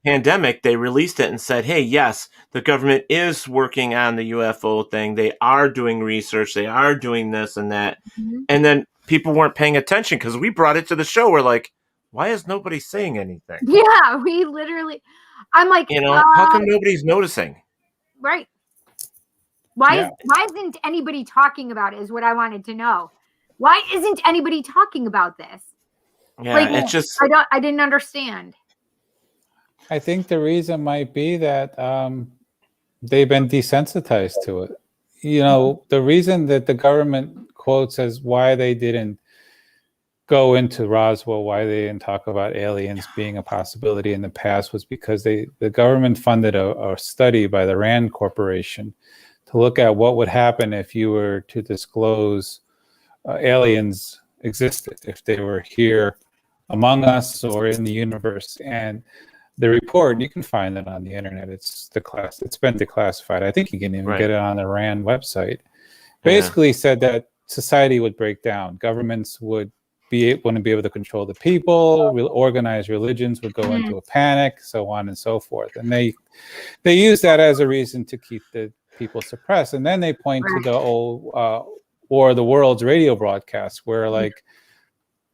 pandemic, they released it and said, hey, yes, the government is working on the UFO thing. They are doing research. They are doing this and that. Mm-hmm. And then people weren't paying attention because we brought it to the show. We're like, why is nobody saying anything? Yeah, we literally, I'm like, how come nobody's noticing? Right. Why isn't anybody talking about it is what I wanted to know. Why isn't anybody talking about this? Yeah, it's just I didn't understand. I think the reason might be that they've been desensitized to it. The reason that the government quotes as why they didn't go into Roswell, why they didn't talk about aliens being a possibility in the past, was because the government funded a study by the Rand Corporation to look at what would happen if you were to disclose aliens existed, if they were here among us or in the universe. And the report, you can find it on the internet. It's been declassified. I think you can even get it on the Rand website. Basically said that society would break down. Governments wouldn't be able to control the people. Organized religions would go into a panic, so on and so forth. And they use that as a reason to keep the people suppressed. And then they point to the old War of the Worlds radio broadcasts, where the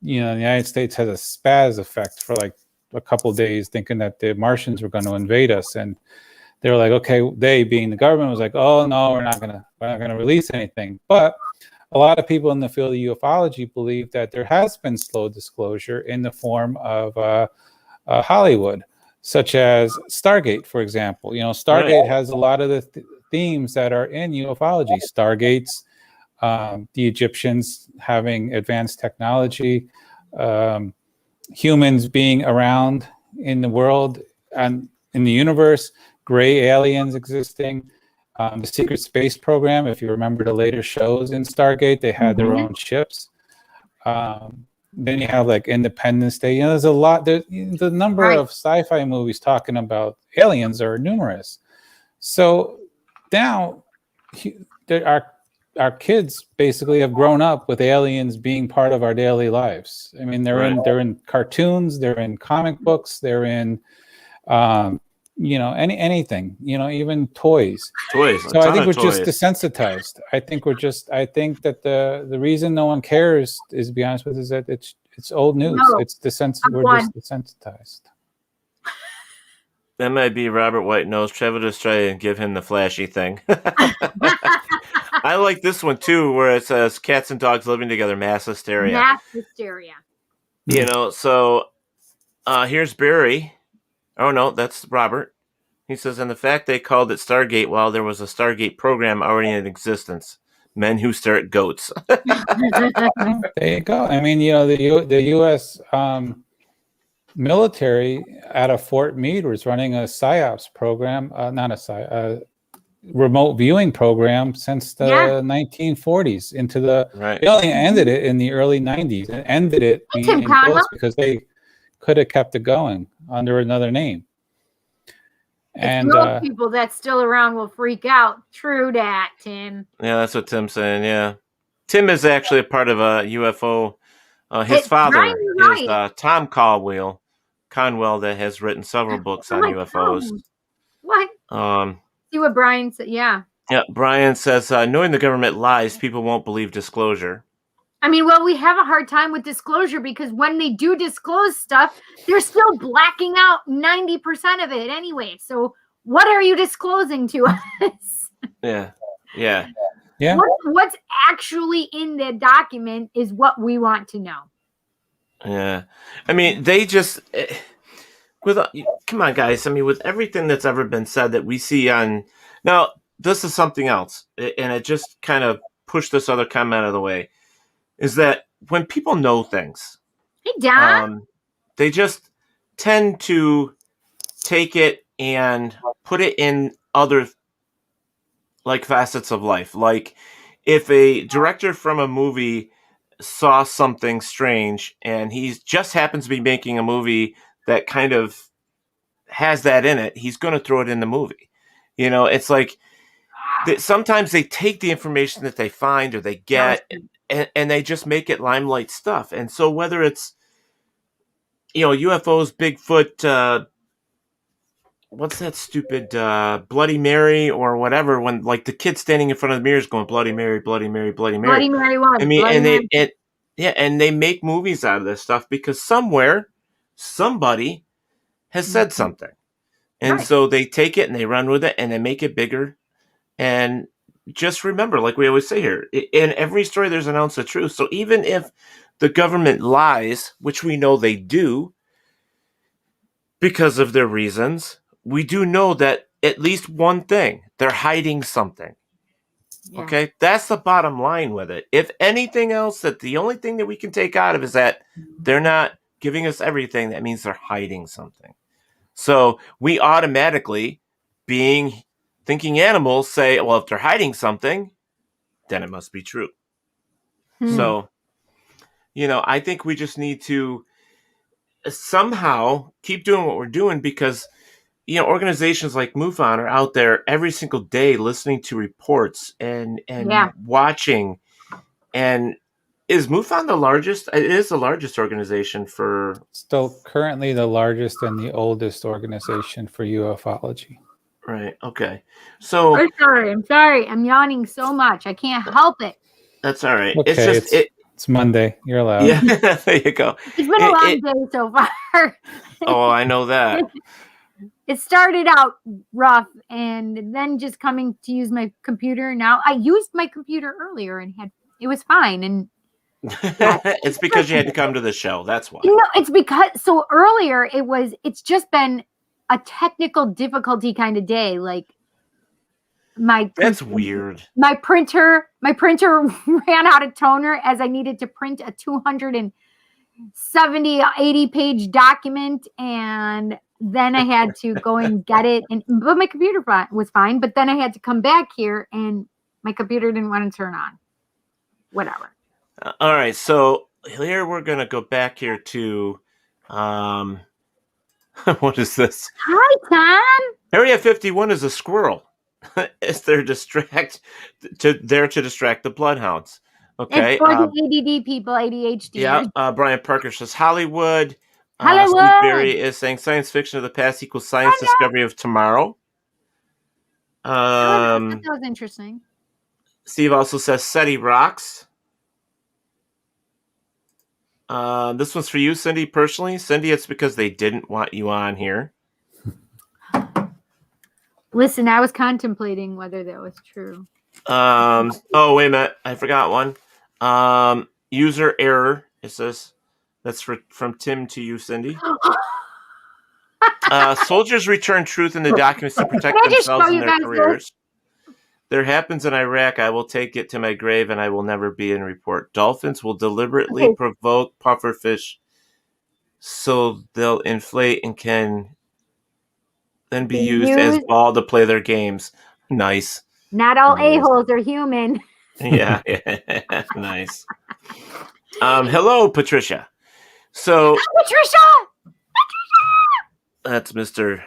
United States has a spaz effect for like a couple of days, thinking that the Martians were going to invade us. And they were like, okay, they being the government was like, oh no, we're not gonna release anything. But a lot of people in the field of ufology believe that there has been slow disclosure in the form of Hollywood, such as Stargate, for example. Stargate has a lot of the themes that are in ufology. Stargates, the Egyptians having advanced technology, humans being around in the world and in the universe, gray aliens existing, the secret space program. If you remember the later shows in Stargate, they had their own ships. Then you have like Independence Day. There's a lot. The number of sci-fi movies talking about aliens are numerous. So now our kids basically have grown up with aliens being part of our daily lives. I mean, they're in cartoons, they're in comic books, they're in anything, even toys. So I think we're just desensitized. I think that the reason no one cares, is, to be honest with you, is that it's old news. We're just desensitized. That might be Robert White knows. Trevor just try and give him the flashy thing. I like this one too, where it says cats and dogs living together, mass hysteria. Mass hysteria. So here's Barry. Oh no, that's Robert. He says, and the fact they called it Stargate while there was a Stargate program already in existence. Men who stare at goats. There you go. I mean, the U.S. Military out of Fort Meade was running a PSYOPs program, remote viewing program since the 1940s into the Right. they only ended it in the early 90s and ended it Tim in Conwell. quotes because they could have kept it going under another name. And Most people that's still around will freak out. True that, Tim. Yeah, that's what Tim's saying. Yeah, Tim is actually a part of a UFO. His father is Tom Conwell, that has written several books on UFOs. What? See what Brian said. Yeah. Yeah, Brian says, knowing the government lies, people won't believe disclosure. I mean, well, we have a hard time with disclosure because when they do disclose stuff, they're still blacking out 90% of it anyway. So what are you disclosing to us? Yeah. What's actually in the document is what we want to know. Yeah. I mean, they just... come on, guys. I mean, with everything that's ever been said that we see on... Now, this is something else, and it just kind of pushed this other comment out of the way, is that when people know things, hey, Don, they just tend to take it and put it in other like facets of life. Like if a director from a movie saw something strange and he just happens to be making a movie that kind of has that in it, he's going to throw it in the movie. You know, it's like sometimes they take the information that they find or they get and they just make it limelight stuff. And so whether it's, UFOs, Bigfoot, what's that stupid Bloody Mary or whatever, when like the kid standing in front of the mirror is going Bloody Mary, Bloody Mary, Bloody Mary. Bloody Mary one. I mean, and they make movies out of this stuff because somewhere somebody has said something. And so they take it and they run with it and they make it bigger. And just remember, like we always say here, in every story there's an ounce of truth. So even if the government lies, which we know they do because of their reasons, we do know that at least one thing, they're hiding something. Yeah. Okay? That's the bottom line with it. If anything else, that the only thing that we can take out of is that they're not giving us everything. That means they're hiding something. So we automatically, being thinking animals, say, well, if they're hiding something, then it must be true. So, I think we just need to somehow keep doing what we're doing because, organizations like Mufon are out there every single day listening to reports and watching. And is Mufon the largest? It is the largest organization for... Still currently the largest and the oldest organization for ufology. Right. Okay. So I'm sorry. I'm yawning so much. I can't help it. That's all right. Okay, it's just it's Monday. You're allowed. Yeah, there you go. It's been a long day so far. Oh, I know that. It started out rough, and then just coming to use my computer. Now I used my computer earlier and it was fine. And it's because you had to come to the show. That's why. It's because earlier it's just been a technical difficulty kind of day. Like that's weird. My printer ran out of toner as I needed to print a 80 page document, and then I had to go and get it. But my computer was fine. But then I had to come back here, and my computer didn't want to turn on. Whatever. All right, so here we're gonna go back here to what is this? Hi, Tom. Area 51 is a squirrel. It's there to distract the bloodhounds. Okay. It's for the ADD people, ADHD. Yeah. Brian Parker says Hollywood. Hollywood. Steve Berry is saying science fiction of the past equals science discovery of tomorrow. That was interesting. Steve also says SETI rocks. This one's for you, Cindy, personally. Cindy, it's because they didn't want you on here. Listen, I was contemplating whether that was true. Oh, wait a minute. I forgot one. User error. It says that's from Tim to you, Cindy. Soldiers return truth in the documents to protect themselves and their careers. There happens in Iraq, I will take it to my grave and I will never be in report. Dolphins will deliberately provoke pufferfish so they'll inflate and can then be used as ball to play their games. Nice. Not all Nice. a-holes are human. Yeah. Nice. Hello, Patricia. So Patricia! that's Mr.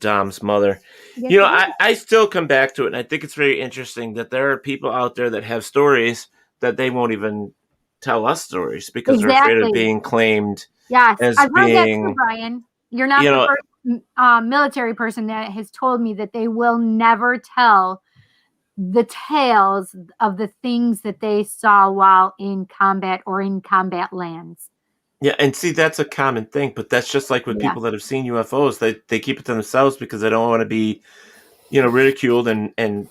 Dom's mother. Yes, You know, it is. I still come back to it, and I think it's very interesting that there are people out there that have stories that they won't even tell us stories because they're afraid of Exactly. being claimed Yes, as I've heard that too, being, Brian. You're not you the know, first military person that has told me that they will never tell the tales of the things that they saw while in combat or in combat lands. yeah, and see, that's a common thing, but that's just like with Yeah. people that have seen UFOs. They keep it to themselves because they don't want to be, you know, ridiculed and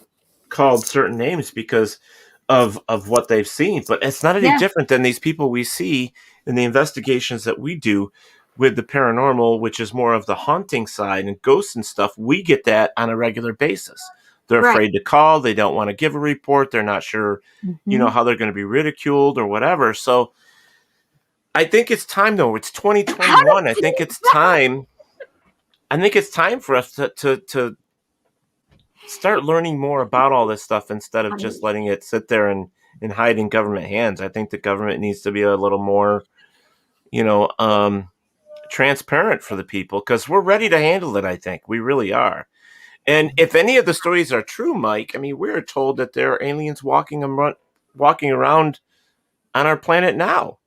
called certain names because of what they've seen. But it's not any Yeah. different than these people we see in the investigations that we do with the paranormal, which is more of the haunting side and ghosts and stuff. We get that on a regular basis. They're Right. afraid to call. They don't want to give a report. They're not sure, you know, how they're going to be ridiculed or whatever. So I think it's time, though. It's 2021. I think it's time. I think it's time for us to start learning more about all this stuff instead of just letting it sit there and hide in government hands. I think the government needs to be a little more, you know, transparent for the people because we're ready to handle it. I think we really are. And if any of the stories are true, Mike, I mean, we're told that there are aliens walking around on our planet now.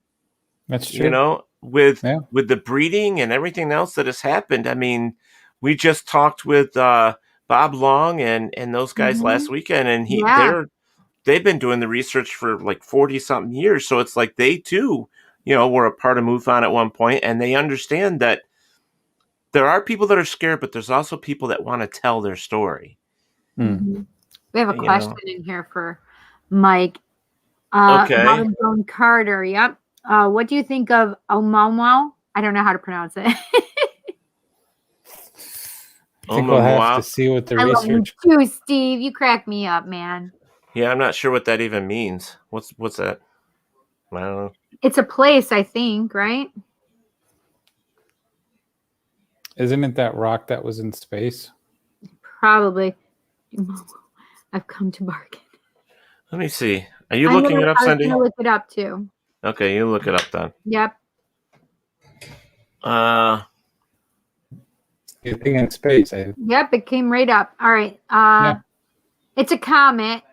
That's true. You know, with the breeding and everything else that has happened. I mean, we just talked with Bob Long and those guys last weekend, and they've been doing the research for like 40 something years. So it's like they too, you know, were a part of MUFON at one point, and they understand that there are people that are scared, but there's also people that want to tell their story. We have a You question know. in here for Mike. Okay. Robin Joan Carter. Yep. What do you think of Oumuamua? I don't know how to pronounce it. I think we'll have to see what the I love you research. too, Steve. You crack me up, man. Yeah, I'm not sure what that even means. What's that? I don't know. It's a place, I think, right? Isn't it that rock that was in space? Probably. I've come to bargain. Let me see. Are you looking it up, Cindy? I'm gonna look it up too. Okay, you look it up then. Yep. You think in space? Yep, it came right up. All right. It's a comet.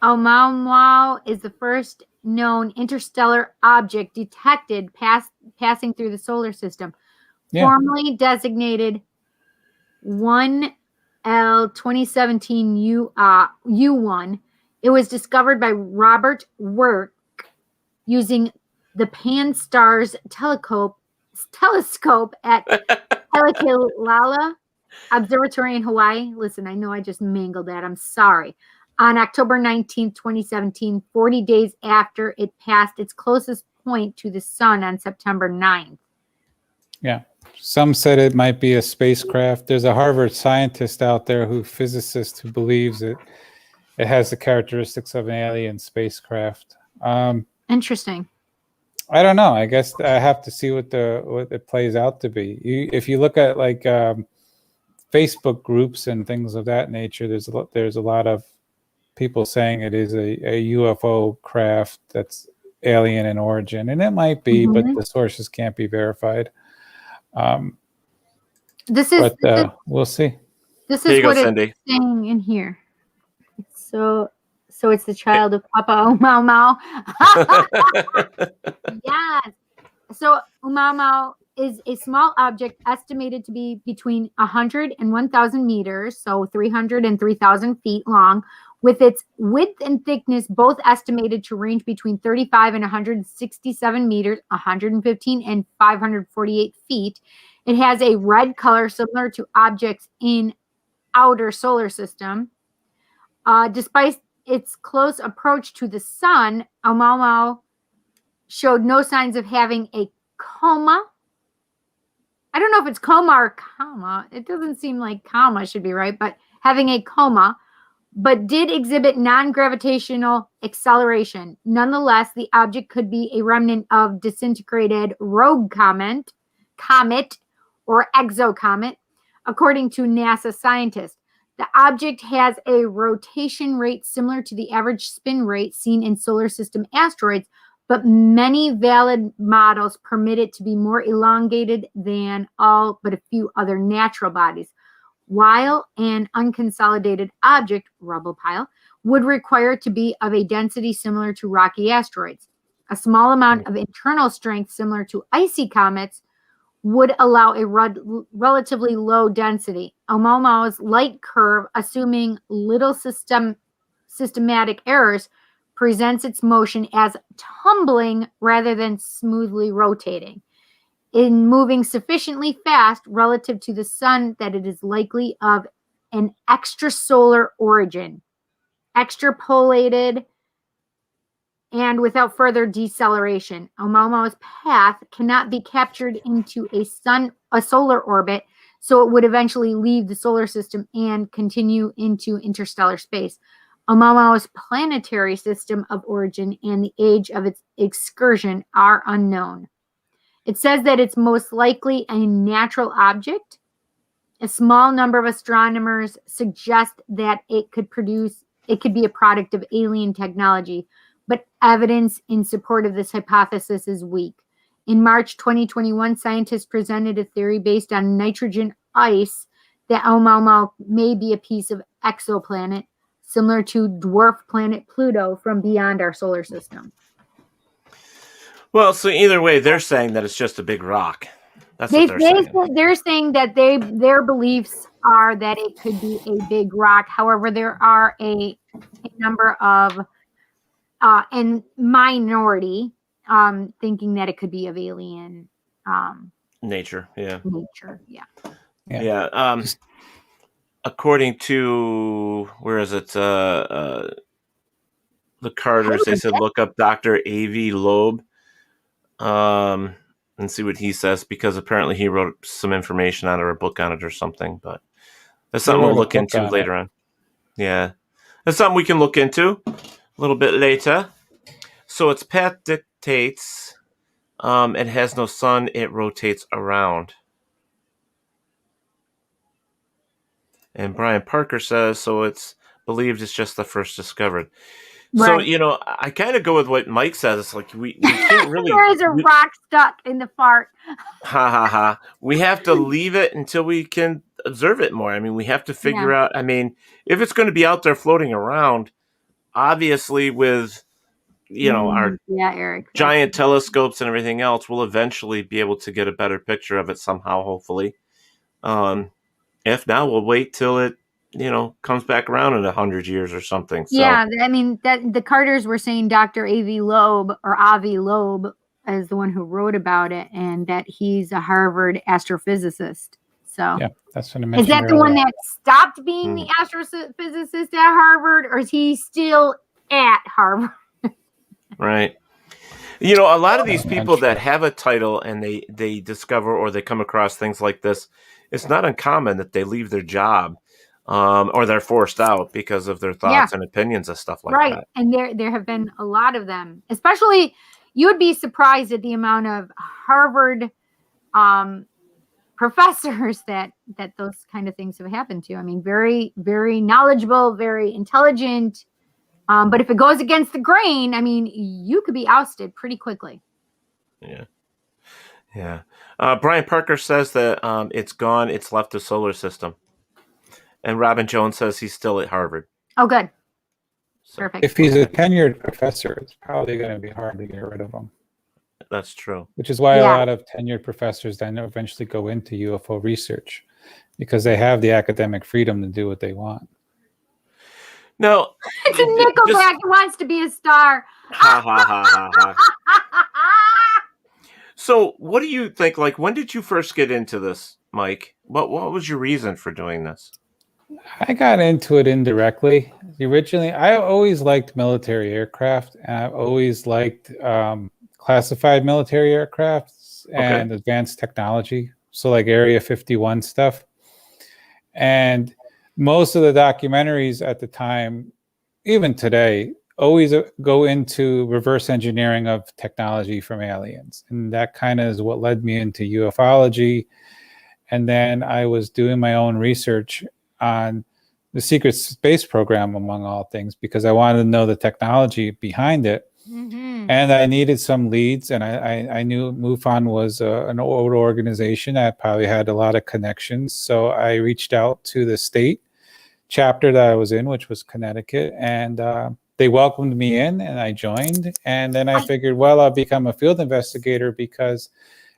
Oumuamua is the first known interstellar object detected passing through the solar system. Yeah. Formerly designated 1L 2017 U1. It was discovered by Robert Work using the Pan-STARRS telescope at Panicello Observatory in Hawaii. Listen, I know I just mangled that. I'm sorry. On October 19, 2017, 40 days after it passed its closest point to the sun on September 9th. Yeah. Some said it might be a spacecraft. There's a Harvard scientist out there physicist who believes it has the characteristics of an alien spacecraft. Interesting. I don't know. I guess I have to see what it plays out to be. If you look at like Facebook groups and things of that nature, there's a lot of people saying it is a UFO craft that's alien in origin, and it might be, but the sources can't be verified. We'll see. This is what it's saying in here. So it's the child of Papa Oumuamua. Yes. So Oumuamua is a small object estimated to be between 100 and 1,000 meters, so 300 and 3,000 feet long, with its width and thickness both estimated to range between 35 and 167 meters, 115 and 548 feet. It has a red color similar to objects in outer solar system. Despite its close approach to the sun, Oumuamua showed no signs of having a coma. I don't know if it's coma or comma. It doesn't seem like comma should be right, but having a coma, but did exhibit non-gravitational acceleration. Nonetheless, the object could be a remnant of disintegrated rogue comet or exocomet. according to NASA scientists. The object has a rotation rate similar to the average spin rate seen in solar system asteroids, but many valid models permit it to be more elongated than all but a few other natural bodies. While an unconsolidated object, rubble pile, would require to be of a density similar to rocky asteroids. A small amount of internal strength similar to icy comets would allow a relatively low density. Oumuamou's light curve, assuming little systematic errors, presents its motion as tumbling rather than smoothly rotating. In moving sufficiently fast relative to the sun that it is likely of an extrasolar origin, extrapolated and without further deceleration. Oumuamou's path cannot be captured into a solar orbit, so it would eventually leave the solar system and continue into interstellar space. Oumuamou's planetary system of origin and the age of its excursion are unknown. It says that it's most likely a natural object. A small number of astronomers suggest that it could be a product of alien technology, but evidence in support of this hypothesis is weak. In March 2021, scientists presented a theory based on nitrogen ice that Oumuamou may be a piece of exoplanet similar to dwarf planet Pluto from beyond our solar system. Well, so either way, they're saying that it's just a big rock. That's what they're saying. They're saying that their beliefs are that it could be a big rock. However, there are a number of and minority thinking that it could be of alien nature. Yeah. According to where is it? The Carters, they said look up Dr. A.V. Loeb and see what he says, because apparently he wrote some information on it or a book on it or something. But that's something we'll look into later on. Yeah, that's something we can look into a little bit later. So its path dictates it has no sun, it rotates around. And Brian Parker says, so it's believed it's just the first discovered. Right. So, I kind of go with what Mike says. It's like we can't really... There is a rock stuck in the fart. Ha, ha, ha. We have to leave it until we can observe it more. I mean, we have to figure out... I mean, if it's going to be out there floating around, obviously with, our giant telescopes and everything else, we'll eventually be able to get a better picture of it somehow, hopefully. If not, we'll wait till it, comes back around in 100 years or something. So. Yeah, I mean, that the Carters were saying Dr. A.V. Loeb, or Avi Loeb, is the one who wrote about it, and that he's a Harvard astrophysicist. So yeah, that's what I mentioned. Is that the one that stopped being the astrophysicist at Harvard, or is he still at Harvard? Right. A lot of these people that have a title and they discover or they come across things like this, it's not uncommon that they leave their job or they're forced out because of their thoughts and opinions and stuff like that. Right. And there have been a lot of them. Especially, you would be surprised at the amount of Harvard professors that those kind of things have happened to. I mean, very, very knowledgeable, very intelligent. But if it goes against the grain, I mean, you could be ousted pretty quickly. Yeah. Yeah. Brian Parker says that it's gone. It's left the solar system. And Robin Jones says he's still at Harvard. Oh, good. Perfect. If he's a tenured professor, it's probably going to be hard to get rid of him. That's true. Which is why a lot of tenured professors then eventually go into UFO research, because they have the academic freedom to do what they want. No. It's a Nickelback who wants to be a star. Ha, ha, ha, ha, ha. So what do you think? Like, when did you first get into this, Mike? What was your reason for doing this? I got into it indirectly. Originally, I always liked military aircraft, and I've always liked classified military aircrafts and advanced technology. So like Area 51 stuff. And most of the documentaries at the time, even today, always go into reverse engineering of technology from aliens. And that kind of is what led me into ufology And then I was doing my own research on the secret space program, among all things, because I wanted to know the technology behind it. Mm-hmm. And I needed some leads, and I knew MUFON was an old organization that probably had a lot of connections. So I reached out to the state chapter that I was in, which was Connecticut, and they welcomed me in, and I joined. And then I figured, well, I'll become a field investigator, because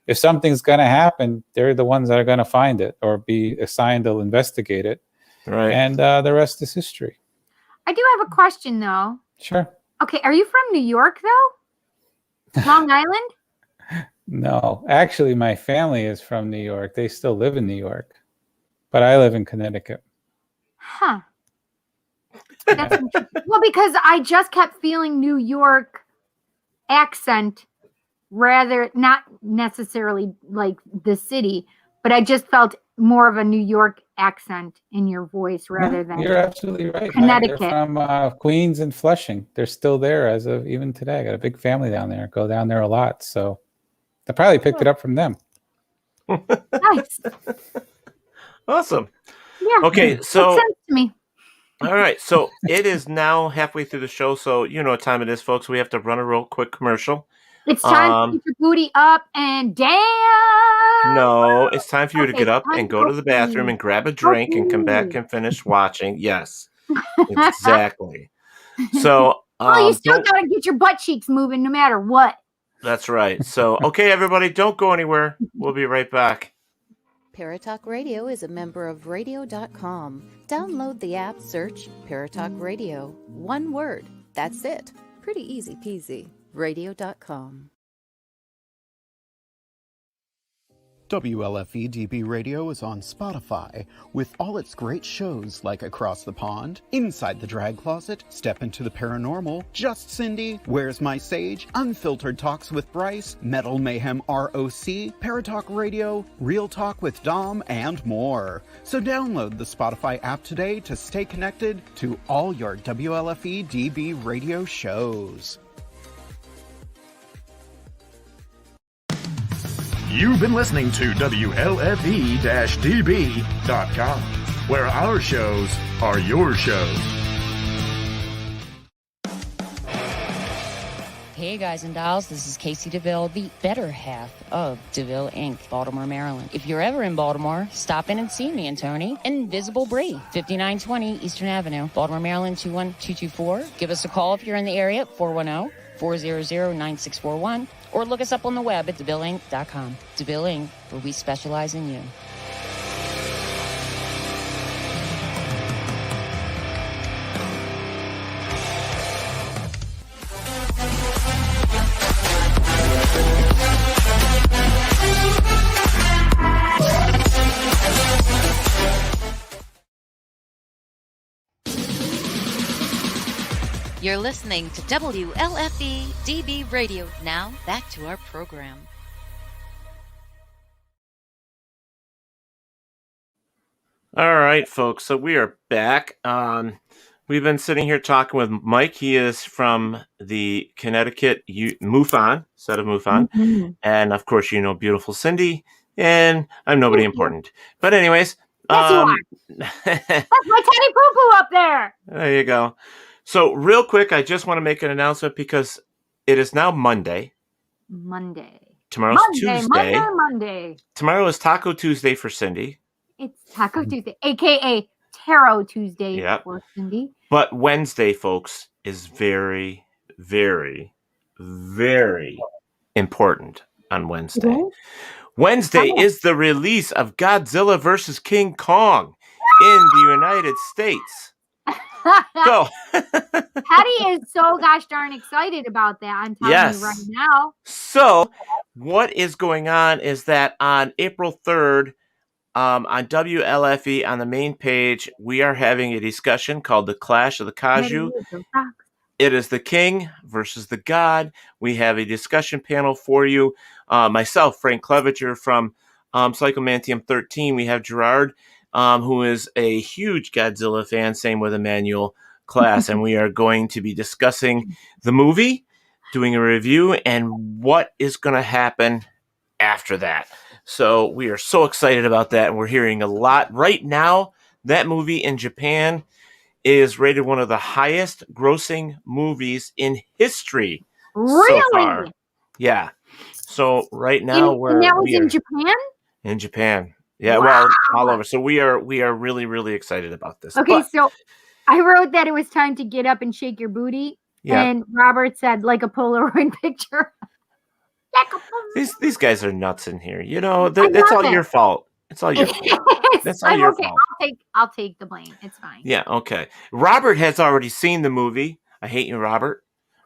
if something's going to happen, they're the ones that are going to find it or be assigned to investigate it. Right. And the rest is history. I do have a question, though. Sure. Okay, are you from New York, though? Long Island? No, actually, my family is from New York. They still live in New York, but I live in Connecticut. Huh. That's interesting. Well, because I just kept feeling New York accent, rather not necessarily like the city, but I just felt more of a New York accent in your voice rather than You're absolutely right. Connecticut. They're from Queens and Flushing. They're still there as of even today. I got a big family down there. Go down there a lot, so I probably picked it up from them. Nice. Awesome. Yeah. Okay, so makes sense to me. all right, so it is now halfway through the show, so you know what time it is, folks. We have to run a real quick commercial. It's time to get your booty up and down. No, it's time for you to Okay, get up time and go to the bathroom and grab a drink and come back and finish watching. Yes, exactly. So, well, you still gotta get your butt cheeks moving no matter what. That's right. So, okay, everybody, don't go anywhere. We'll be right back. Paratalk Radio is a member of radio.com. Download the app, search Paratalk Radio. One word. That's it. Pretty easy peasy. Radio.com. WLFE DB Radio is on Spotify with all its great shows like Across the Pond, Inside the Drag Closet, Step into the Paranormal, Just Cindy, Where's My Sage, Unfiltered Talks with Bryce, Metal Mayhem ROC, Paratalk Radio, Real Talk with Dom, and more. So download the Spotify app today to stay connected to all your WLFE DB Radio shows. You've been listening to WLFE-DB.com, where our shows are your shows. Hey guys and dolls, this is Casey DeVille, the better half of DeVille Inc., Baltimore, Maryland. If you're ever in Baltimore, stop in and see me and Tony. Invisible Bree, 5920 Eastern Avenue, Baltimore, Maryland, 21224. Give us a call if you're in the area, 410-400-9641. Or look us up on the web at DeVilleInc.com. DeVille Inc., where we specialize in you. You're listening to WLFE DB Radio. Now, back to our program. All right, folks. So we are back. We've been sitting here talking with Mike. He is from the Connecticut MUFON, set of MUFON. Mm-hmm. And, of course, you know beautiful Cindy. And I'm nobody important. But anyways. Yes, you are. That's my teddy poo-poo up there. There you go. So real quick, I just want to make an announcement because it is now Monday. Tomorrow's Tuesday. Monday. Tomorrow is Taco Tuesday for Cindy. It's Taco Tuesday, a.k.a. Tarot Tuesday for Cindy. But Wednesday, folks, is very, very, very important on Wednesday. Okay. Wednesday is the release of Godzilla vs. King Kong in the United States. So Patty is so gosh darn excited about that. I'm telling you right now. So what is going on is that on April 3rd, on WLFE on the main page, we are having a discussion called The Clash of the Kaiju. It is the king versus the god. We have a discussion panel for you. Myself, Frank Clevenger from Psychomantium 13. We have Gerard, who is a huge Godzilla fan, same with Emmanuel Class, and we are going to be discussing the movie, doing a review, and what is going to happen after that. So we are so excited about that, and we're hearing a lot right now. That movie in Japan is rated one of the highest grossing movies in history so far. Really? Yeah. So right now And that was in Japan? In Japan. Yeah, Wow. well, all over. So we are really, really excited about this. Okay, But, so I wrote that it was time to get up and shake your booty. Yeah. And Robert said, like a Polaroid picture. these guys are nuts in here. You know, that's all your fault. It's all your fault. That's all your fault. I'll take the blame. It's fine. Yeah, okay. Robert has already seen the movie. I hate you, Robert.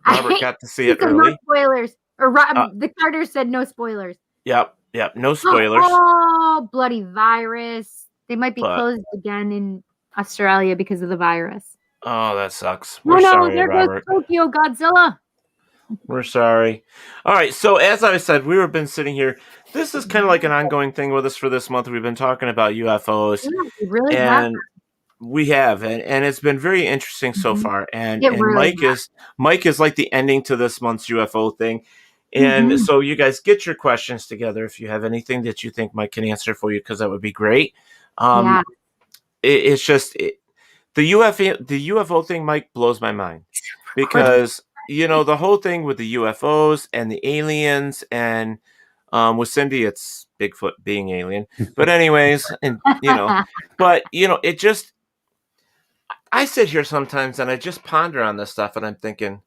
Robert got to see it early. No spoilers. Or the Carter said no spoilers. Yep. No spoilers. Oh, bloody virus. They might be closed again in Australia because of the virus. Oh, that sucks. We're sorry, there Robert. goes Tokyo Godzilla. We're sorry. All right. So as I said, we've been sitting here. This is kind of like an ongoing thing with us for this month. We've been talking about UFOs. Yeah, we really and we have, and it's been very interesting so far. And really Mike is like the ending to this month's UFO thing. And so you guys get your questions together if you have anything that you think Mike can answer for you, because that would be great. It's just the UFO thing, Mike, blows my mind, because the whole thing with the UFOs and the aliens, and with Cindy, it's Bigfoot being alien. But anyways, and but it just, I sit here sometimes and I just ponder on this stuff, and I'm thinking,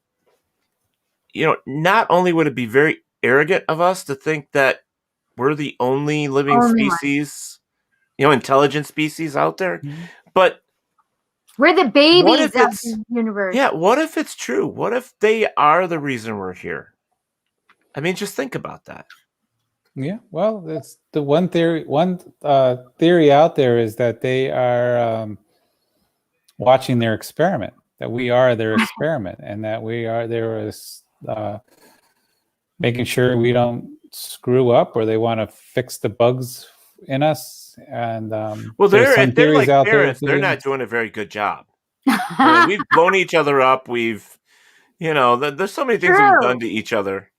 not only would it be very arrogant of us to think that we're the only living species, intelligent species out there, but we're the babies of the universe. Yeah, what if it's true? What if they are the reason we're here? I mean, just think about that. Yeah, well, that's the one theory. One theory out there is that they are watching their experiment. That we are their experiment, and that we are there is making sure we don't screw up, or they want to fix the bugs in us. And well, they're like parents. They're not doing a very good job. We've blown each other up. We've, there's so many things we've done to each other.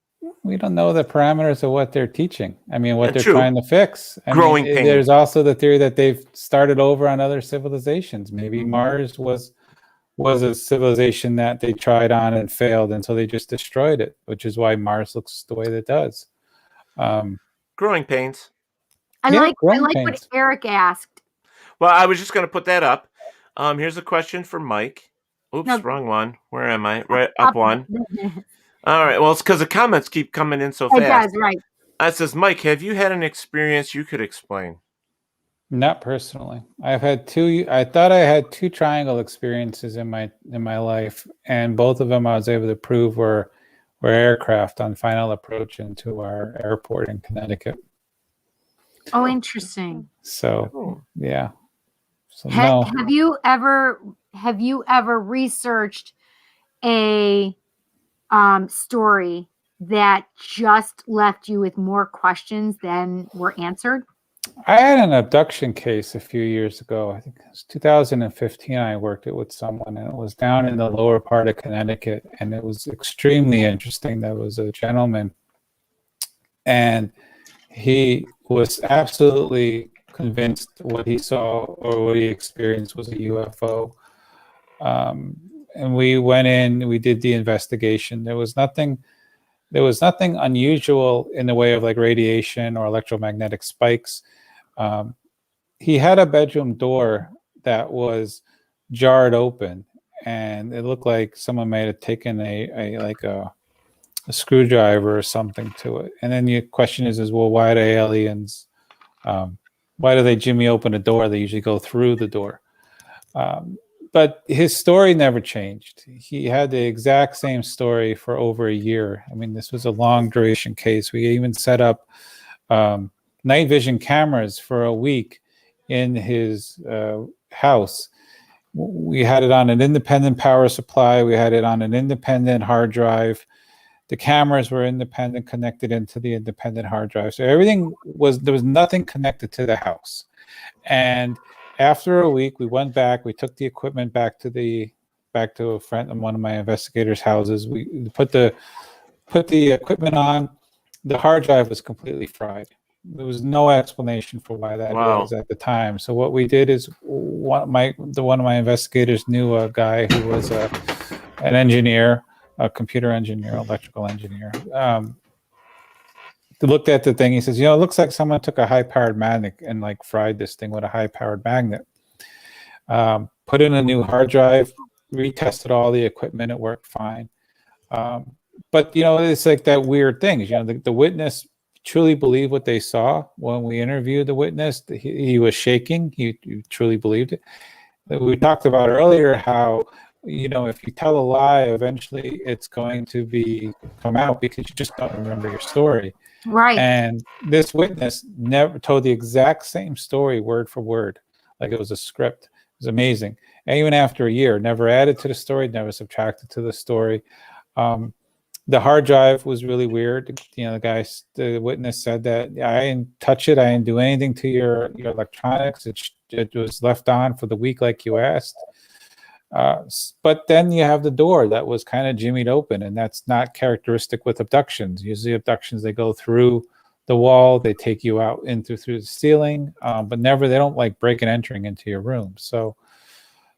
We don't know the parameters of what they're teaching. I mean, what they're True. trying to fix. Growing pain. There's also the theory that they've started over on other civilizations. Maybe Mars was a civilization that they tried on and failed, and so they just destroyed it, which is why Mars looks the way that it does. Growing pains. I like what Eric asked. Well, I was just going to put that up. Here's a question for Mike. Oops, wrong one. Where am I? Right up one. All right. Well, it's because the comments keep coming in so fast. It does, right. It says, Mike, have you had an experience you could explain? Not personally. I've had two. I thought I had two triangle experiences in my life, and both of them I was able to prove were aircraft on final approach into our airport in Connecticut. Oh, interesting. So yeah. So Have you ever researched a story that just left you with more questions than were answered? I had an abduction case a few years ago. I think it was 2015. I worked it with someone, and it was down in the lower part of Connecticut, and it was extremely interesting. There was a gentleman, and he was absolutely convinced what he saw or what he experienced was a UFO. And we went in, we did the investigation. There was nothing unusual in the way of like radiation or electromagnetic spikes. He had a bedroom door that was jarred open, and it looked like someone may have taken a screwdriver or something to it. And then the question is well, why do aliens? Why do they jimmy open a door? They usually go through the door. But his story never changed. He had the exact same story for over a year. I mean, this was a long duration case. We even set up night vision cameras for a week in his house. We had it on an independent power supply. We had it on an independent hard drive. The cameras were independent, connected into the independent hard drive. So there was nothing connected to the house. And after a week, we went back. We took the equipment back to a friend in one of my investigators' houses. We put the equipment on. The hard drive was completely fried. there was no explanation for why that was at the time. So what we did is one of my investigators knew a guy who was an engineer, a computer engineer, electrical engineer. Looked at the thing. He says, it looks like someone took a high-powered magnet and like fried this thing with a high-powered magnet. Put in a new hard drive, retested all the equipment. It worked fine. But it's like that weird thing. The witness truly believed what they saw. When we interviewed the witness, he was shaking. He truly believed it. We talked about earlier how if you tell a lie, eventually it's going to come out because you just don't remember your story. Right. And this witness never told the exact same story word for word, like it was a script. It was amazing. And even after a year, never added to the story, never subtracted to the story. The hard drive was really weird. The witness said that I didn't touch it. I didn't do anything to your electronics. It was left on for the week like you asked. But then you have the door that was kind of jimmied open, and that's not characteristic with abductions. Usually abductions, they go through the wall, they take you out through the ceiling, but never, they don't like break and entering into your room. So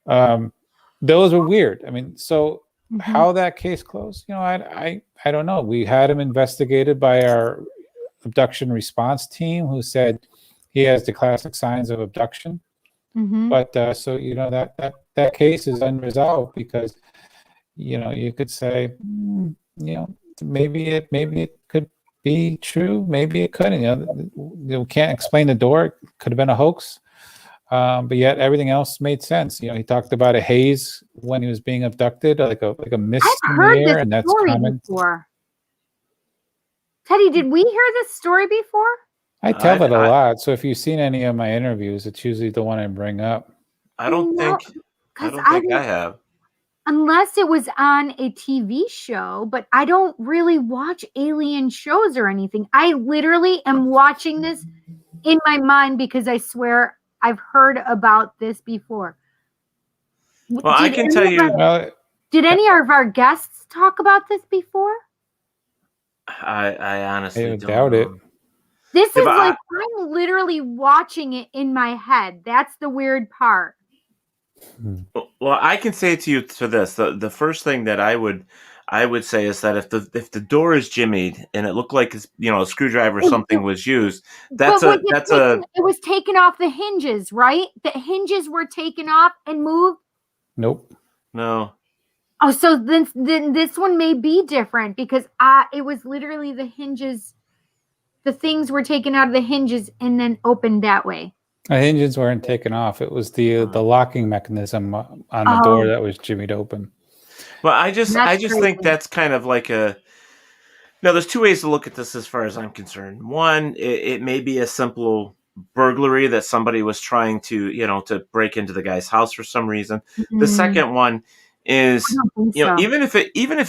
those were weird. I mean, so how that case closed, I don't know. We had him investigated by our abduction response team, who said he has the classic signs of abduction. But so that case is unresolved because you could say maybe it could be true, maybe it couldn't. You can't explain the door. It could have been a hoax, but yet everything else made sense. He talked about a haze when he was being abducted, like a mist in the air, and that's common. Before. Teddy, did we hear this story before? I tell it a lot. So if you've seen any of my interviews, it's usually the one I bring up. I don't think I have. Unless it was on a TV show, but I don't really watch alien shows or anything. I literally am watching this in my mind because I swear I've heard about this before. Well, I can tell you. Did any of our guests talk about this before? I honestly don't doubt know. it. This is like I'm literally watching it in my head. That's the weird part. Well, I can say to you to this: the first thing that I would say is that if the door is jimmied and it looked like a screwdriver or something was used, it was taken off the hinges, right? The hinges were taken off and moved. Nope. No. Oh, so then this one may be different because it was literally the hinges. The things were taken out of the hinges and then opened that way. The hinges weren't taken off. It was the locking mechanism on the door that was jimmied open. Well, I just think that's kind of like a. No, there's two ways to look at this as far as I'm concerned. One, it may be a simple burglary that somebody was trying to break into the guy's house for some reason. Mm-hmm. The second one is even if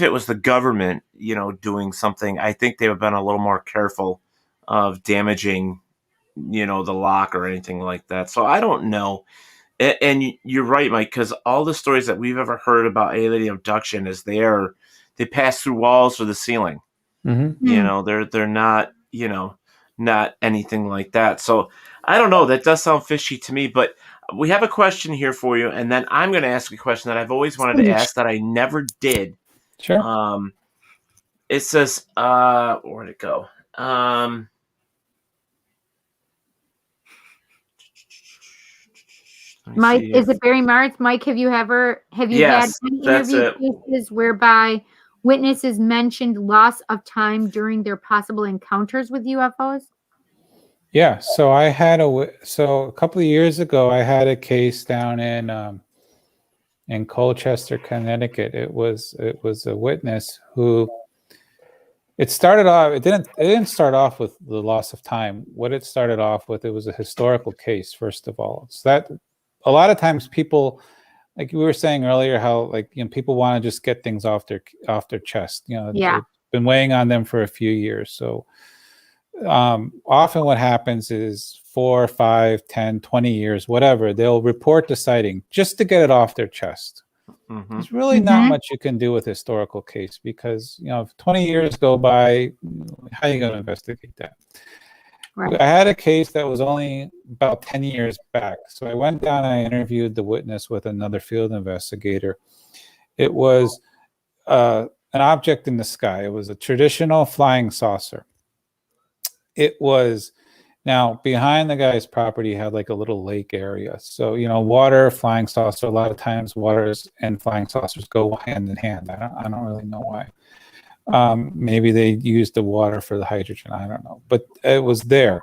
it was the government doing something, I think they would have been a little more careful of damaging the lock or anything like that. So I don't know. And you're right, Mike, because all the stories that we've ever heard about alien abduction is they pass through walls or the ceiling. Mm-hmm. They're not not anything like that. So I don't know. That does sound fishy to me. But we have a question here for you, and then I'm going to ask a question that I've always wanted to ask that I never did. Sure. It says, where'd it go? Mike, is it Barry Martz? Mike, have you had any interview cases whereby witnesses mentioned loss of time during their possible encounters with UFOs? Yeah, so I had a couple of years ago, I had a case down in Colchester, Connecticut. It was a witness who. It started off. It didn't start off with the loss of time. What it started off with, it was a historical case. First of all, so that a lot of times people, like we were saying earlier, how people want to just get things off their chest. It's been weighing on them for a few years. So often what happens is 4, 5, 10, 20 years, whatever, they'll report the sighting just to get it off their chest. Mm-hmm. There's really not much you can do with a historical case because if 20 years go by, how are you going to investigate that? Right. I had a case that was only about 10 years back. So I went down and I interviewed the witness with another field investigator. It was an object in the sky. It was a traditional flying saucer. It was now behind the guy's property had like a little lake area. So, water, flying saucer, a lot of times waters and flying saucers go hand in hand. I don't really know why. Maybe they used the water for the hydrogen. I don't know, but it was there.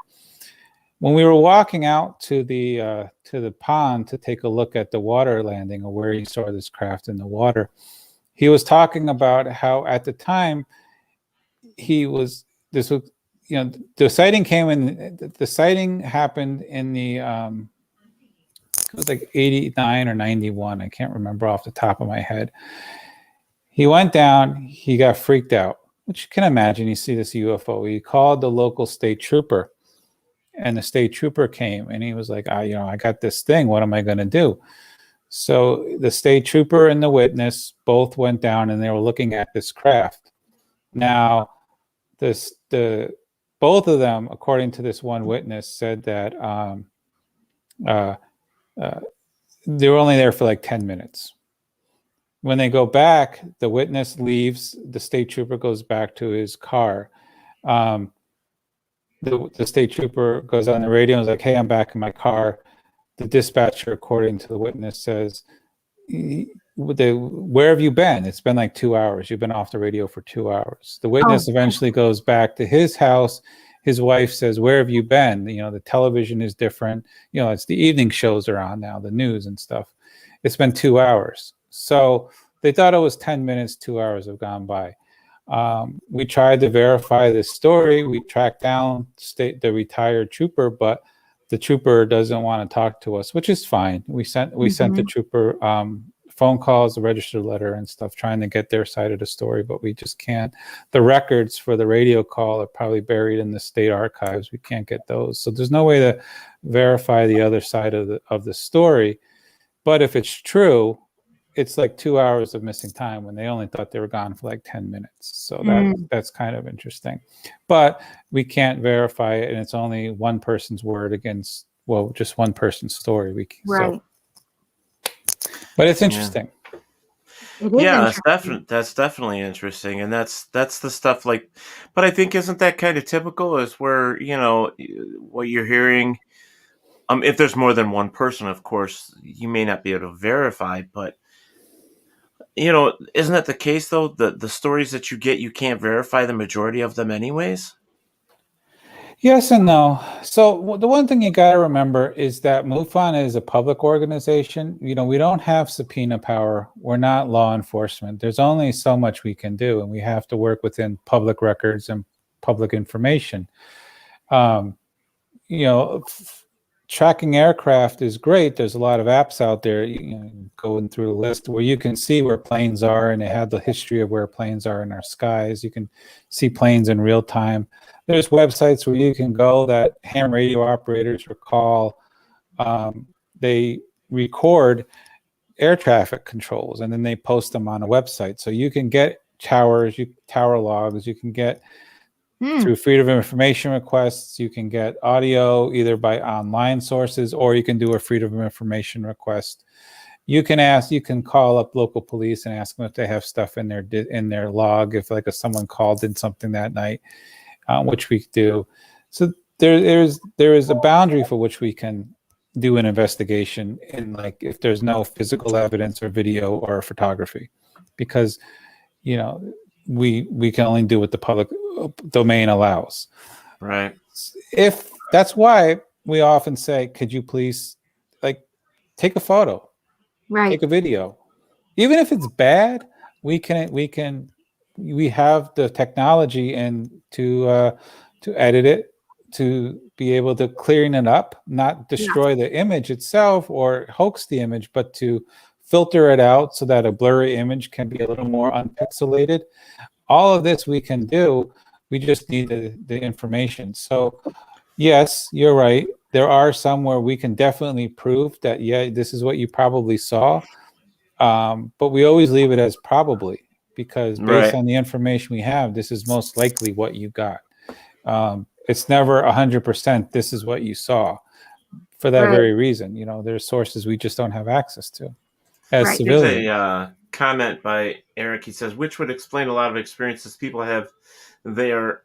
When we were walking out to the pond to take a look at the water landing, or where he saw this craft in the water, he was talking about how at the time the sighting came in. The sighting happened in the it was like 89 or 91. I can't remember off the top of my head. He went down, he got freaked out, which you can imagine. You see this UFO. He called the local state trooper, and the state trooper came, and he was like, I got this thing. What am I going to do? So the state trooper and the witness both went down, and they were looking at this craft. Now, both of them, according to this one witness, said that they were only there for like 10 minutes. When they go back, the witness leaves. The state trooper goes back to his car. The state trooper goes on the radio and is like, "Hey, I'm back in my car." The dispatcher, according to the witness, says, "Where have you been? It's been like 2 hours. You've been off the radio for 2 hours." The witness eventually goes back to his house. His wife says, "Where have you been? The television is different. It's the evening shows are on now, the news and stuff. It's been 2 hours." So they thought it was 10 minutes, 2 hours have gone by. We tried to verify this story. We tracked down the retired trooper, but the trooper doesn't want to talk to us, which is fine. We sent the trooper phone calls, a registered letter and stuff, trying to get their side of the story, but we just can't. The records for the radio call are probably buried in the state archives. We can't get those. So there's no way to verify the other side of the story. But if it's true, it's like 2 hours of missing time when they only thought they were gone for like 10 minutes. So that's kind of interesting. But we can't verify it, and it's only one person's word against, just one person's story. Right. But it's interesting. That's definitely interesting, and that's the stuff like. But I think isn't that kind of typical? Is where what you're hearing. If there's more than one person, of course, you may not be able to verify, but isn't that the case though? The stories that you get, you can't verify the majority of them anyways? Yes and no. So the one thing you got to remember is that MUFON is a public organization. We don't have subpoena power. We're not law enforcement. There's only so much we can do, and we have to work within public records and public information. Tracking aircraft is great. There's a lot of apps out there, going through the list where you can see where planes are, and they have the history of where planes are in our skies. You can see planes in real time. There's websites where you can go that ham radio operators recall. They record air traffic controls, and then they post them on a website. So you can get tower logs. You can get through Freedom of Information requests. You can get audio either by online sources, or you can do a Freedom of Information request. You can call up local police and ask them if they have stuff in their log, if someone called in something that night, which we do. So there is a boundary for which we can do an investigation in, if there's no physical evidence or video or photography, because we can only do what the public domain allows. Right. If that's why we often say, could you please take a photo, take a video, even if it's bad, we have the technology and to edit it, to be able to clean it up, not destroy the image itself or hoax the image, but to filter it out so that a blurry image can be a little more unpixelated. All of this we can do. We just need the information. So yes, you're right. There are some where we can definitely prove that, this is what you probably saw. But we always leave it as probably, because based on the information we have, this is most likely what you got. it's never 100%. This is what you saw. For that very reason, there's sources we just don't have access to as civilians. Here's a comment by Eric. He says, which would explain a lot of experiences people have. They're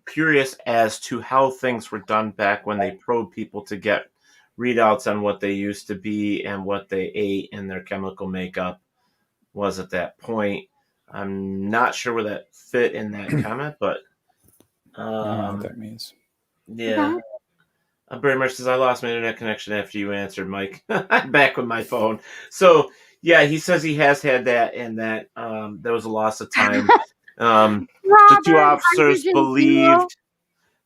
curious as to how things were done back when they probed people to get readouts on what they used to be and what they ate and their chemical makeup was at that point. I'm not sure where that fit in that comment, but I don't know what that means. Yeah. Bramer says, I lost my internet connection after you answered, Mike. I'm back with my phone. So, yeah, he says he has had that, and that there was a loss of time. The two officers believed,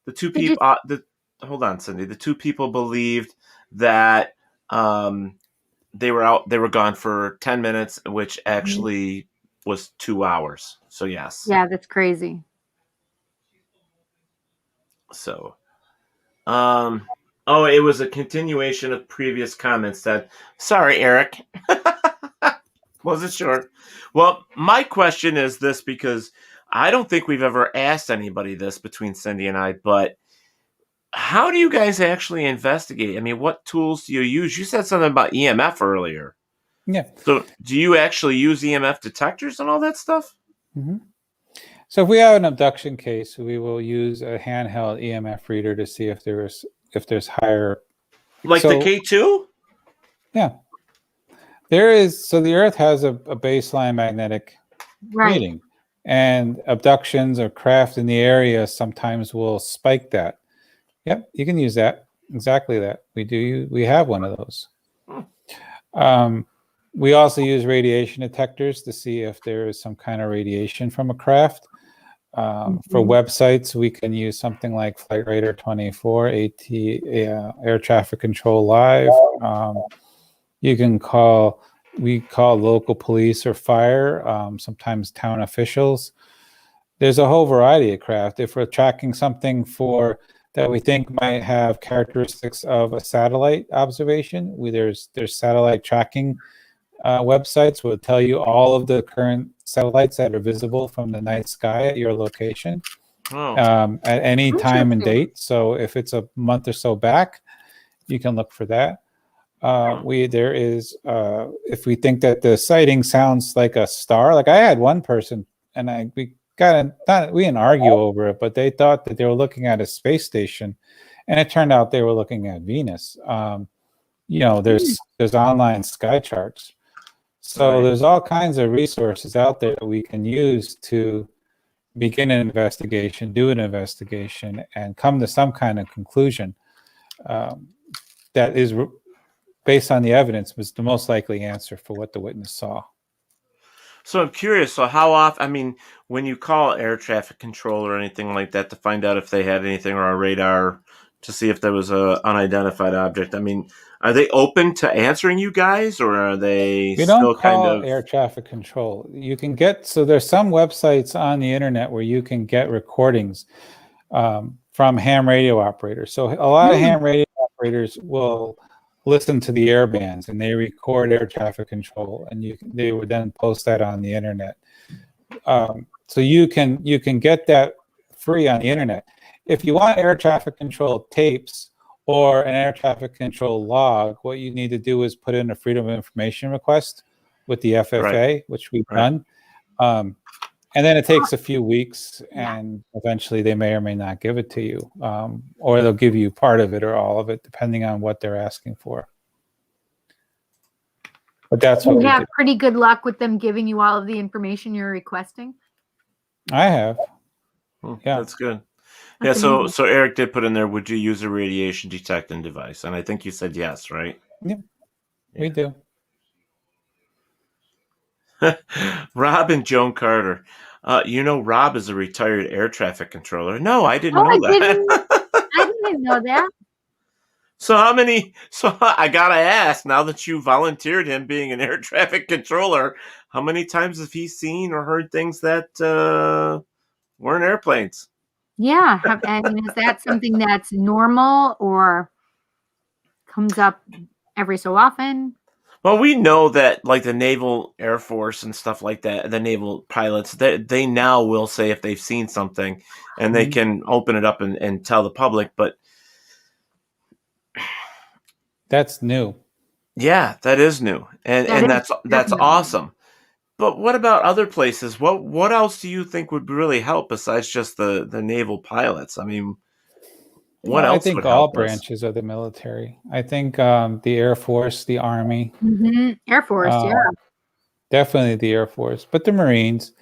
the two people, hold on, Cindy. The two people believed that they were gone for 10 minutes, which actually was 2 hours. So, yes. Yeah, that's crazy. So, it was a continuation of previous comments that, sorry, Eric. Wasn't sure. Well, my question is this, because I don't think we've ever asked anybody this between Cindy and I, but how do you guys actually investigate? I mean, what tools do you use? You said something about EMF earlier. Yeah. So do you actually use EMF detectors and all that stuff? Mm-hmm. So if we have an abduction case, we will use a handheld EMF reader to see if there's higher. Like the K2? Yeah. There is. So the Earth has a baseline magnetic reading, and abductions or craft in the area sometimes will spike that. Yep, you can use that. Exactly that. We have one of those. We also use radiation detectors to see if there is some kind of radiation from a craft. For websites, we can use something like Flight Radar 24, AT, Air Traffic Control Live. We call local police or fire, sometimes town officials. There's a whole variety of craft. If we're tracking something that we think might have characteristics of a satellite observation, there's satellite tracking websites will tell you all of the current satellites that are visible from the night sky at your location at any time and date. So if it's a month or so back, you can look for that. If we think that the sighting sounds like a star, like I had one person, and we didn't argue over it, but they thought that they were looking at a space station, and it turned out they were looking at Venus. There's online sky charts. So there's all kinds of resources out there that we can use to begin an investigation, do an investigation, and come to some kind of conclusion that is based on the evidence was the most likely answer for what the witness saw. So I'm curious, so how often, I mean, when you call air traffic control or anything like that to find out if they had anything or a radar to see if there was an unidentified object, I mean, are they open to answering you guys, or are they still kind of air traffic control? You can so there's some websites on the internet where you can get recordings from ham radio operators. So a lot of ham radio operators will listen to the air bands and they record air traffic control, and they would then post that on the internet. So you can get that free on the internet. If you want air traffic control tapes or an air traffic control log, what you need to do is put in a Freedom of Information request with the FFA, which we've done. And then it takes a few weeks, and eventually they may or may not give it to you, or they'll give you part of it or all of it, depending on what they're asking for. But that's what we have do. Pretty good luck with them giving you all of the information you're requesting. I have. Yeah, that's good. Yeah, so Eric did put in there, would you use a radiation detecting device? And I think you said yes, right? Yeah, we do. Rob and Joan Carter. Rob is a retired air traffic controller. No, I didn't know that. I didn't know that. So I gotta ask, now that you volunteered him being an air traffic controller, how many times have he seen or heard things that weren't airplanes? Yeah, and is that something that's normal or comes up every so often? Well, we know that like the Naval Air Force and stuff like that, the naval pilots, they now will say if they've seen something and they can open it up and tell the public. But That's new. yeah, that is new. And that's definitely awesome. But what about other places? What else do you think would really help besides just the naval pilots? I mean, what Well, I else think would all help us? branches of the military. I think the Air Force, the Army, Air Force, yeah. definitely the Air Force, but the Marines.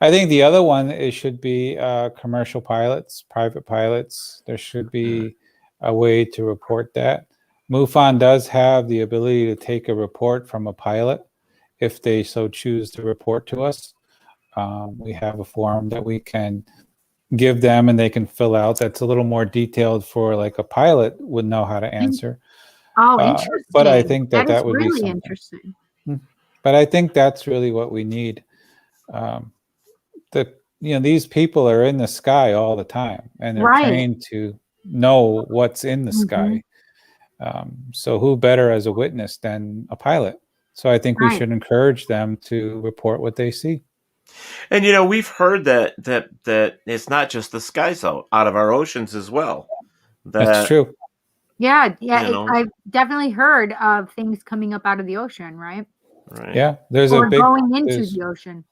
I think the other one should be commercial pilots, private pilots. There should be a way to report that. MUFON does have the ability to take a report from a pilot if they so choose to report to us. We have a form that we can give them and they can fill out that's a little more detailed for like a pilot would know how to answer. Oh, interesting. But I think that is would be really something. interesting. But I think that's really what we need. These people are in the sky all the time and they're trained to know what's in the sky. So who better as a witness than a pilot? So I think we should encourage them to report what they see. And we've heard that it's not just the skies out of our oceans as well. That's true. Yeah. I've definitely heard of things coming up out of the ocean, right? Right. Yeah, there's or a big going into the ocean.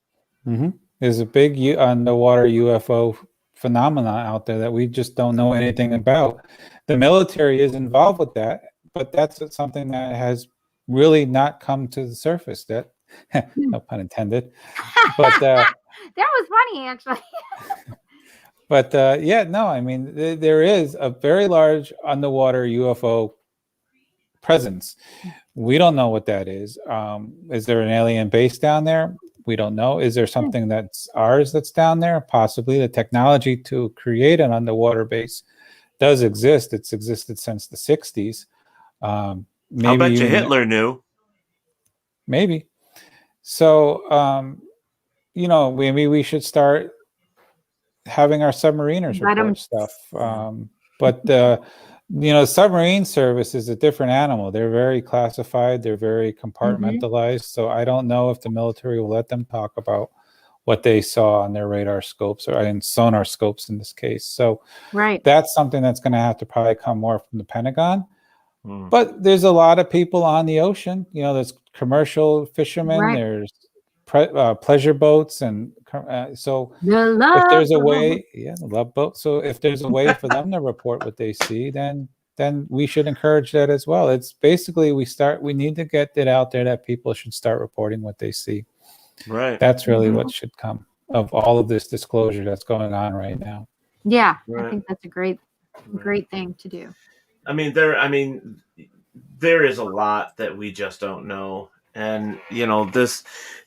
There's a big underwater UFO phenomena out there that we just don't know anything about. The military is involved with that, but that's something that has really not come to the surface. That no pun intended. But that was funny, actually. But I mean, there is a very large underwater UFO presence. We don't know what that is. Is there an alien base down there? We don't know. Is there something that's ours that's down there? Possibly. The technology to create an underwater base does exist. It's existed since the 60s. I'll bet you Hitler knew. Maybe. So, we should start having our submariners report stuff. But submarine service is a different animal. They're very classified. They're very compartmentalized. So I don't know if the military will let them talk about what they saw on their radar scopes or in sonar scopes in this case. So that's something that's going to have to probably come more from the Pentagon. But there's a lot of people on the ocean. There's commercial fishermen. There's pleasure boats, and so if there's a way, the love boat. So if there's a way for them to report what they see, then we should encourage that as well. It's basically we need to get it out there that people should start reporting what they see. Right. That's really what should come of all of this disclosure that's going on right now. Yeah, I think that's a great thing to do. I mean, there is a lot that we just don't know. And,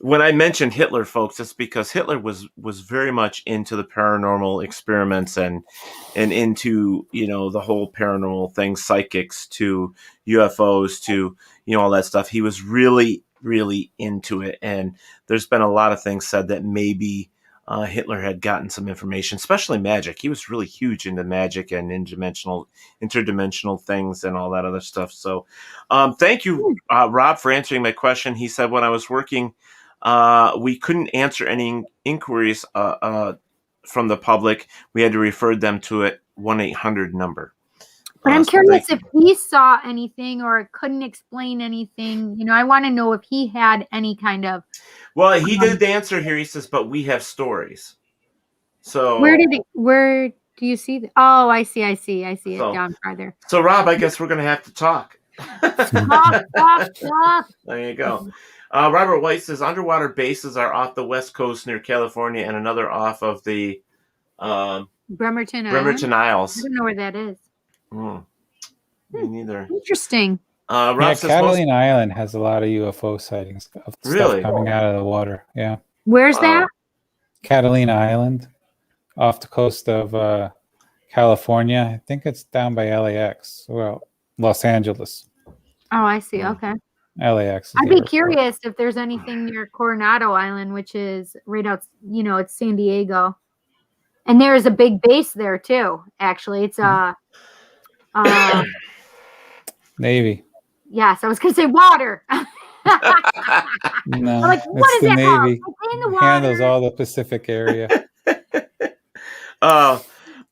when I mentioned Hitler, folks, it's because Hitler was very much into the paranormal experiments and into, the whole paranormal thing, psychics to UFOs to, all that stuff. He was really, really into it. And there's been a lot of things said that maybe Hitler had gotten some information, especially magic. He was really huge into magic and interdimensional things and all that other stuff. So thank you, Rob, for answering my question. He said when I was working, we couldn't answer any inquiries from the public. We had to refer them to a 1-800 number. But I'm curious if he saw anything or couldn't explain anything. I want to know if he had any kind of... Well, he did answer here. He says, but we have stories. So where do you see that? Oh, I see it down farther. So Rob, I guess we're going to have to talk. Talk. There you go. Robert White says underwater bases are off the west coast near California and another off of the Bremerton Isles. I don't know where that is. Me neither. Interesting. Rob says Catalina Island has a lot of UFO sightings of stuff coming out of the water. Yeah. Where's that? Catalina Island, off the coast of California. I think it's down by LAX. Well, Los Angeles. Oh, I see. Okay. LAX. I'd be curious if there's anything near Coronado Island, which is right out, it's San Diego. And there is a big base there too. Actually, it's Navy. Yes, I was going to say water. No, I'm like, what it's is the that called? Navy. It's in the Handles water. all the Pacific area.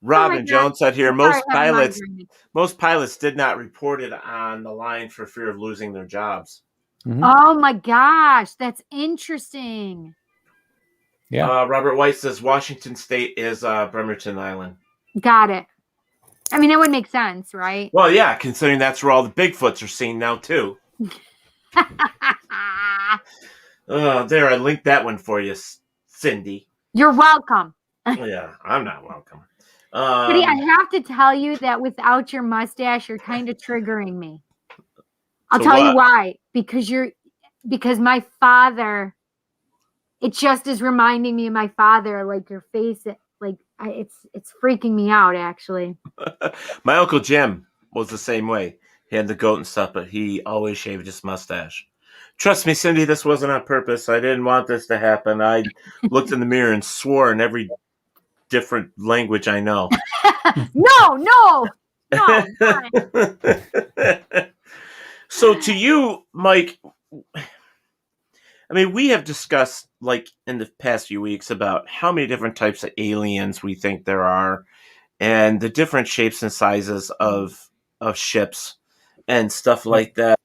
Robin God. Jones said here, I'm sorry, I have a migraine. most pilots did not report it on the line for fear of losing their jobs. Oh my gosh, that's interesting. Yeah. Robert White says Washington State is Bremerton Island. Got it. I mean, that would make sense, right? Well, yeah, considering that's where all the Bigfoots are seen now too. There, I linked that one for you, Cindy. You're welcome. Yeah, I'm not welcome. Buddy, I have to tell you that without your mustache, you're kind of triggering me. I'll tell you why. Because my father, it just is reminding me of my father, like your face, it's freaking me out, actually. My Uncle Jim was the same way. He had the goat and stuff, but he always shaved his mustache. Trust me, Cindy, this wasn't on purpose. I didn't want this to happen. I looked in the mirror and swore in every different language I know. No. So to you, Mike, I mean, we have discussed, like, in the past few weeks about how many different types of aliens we think there are and the different shapes and sizes of ships and stuff like that.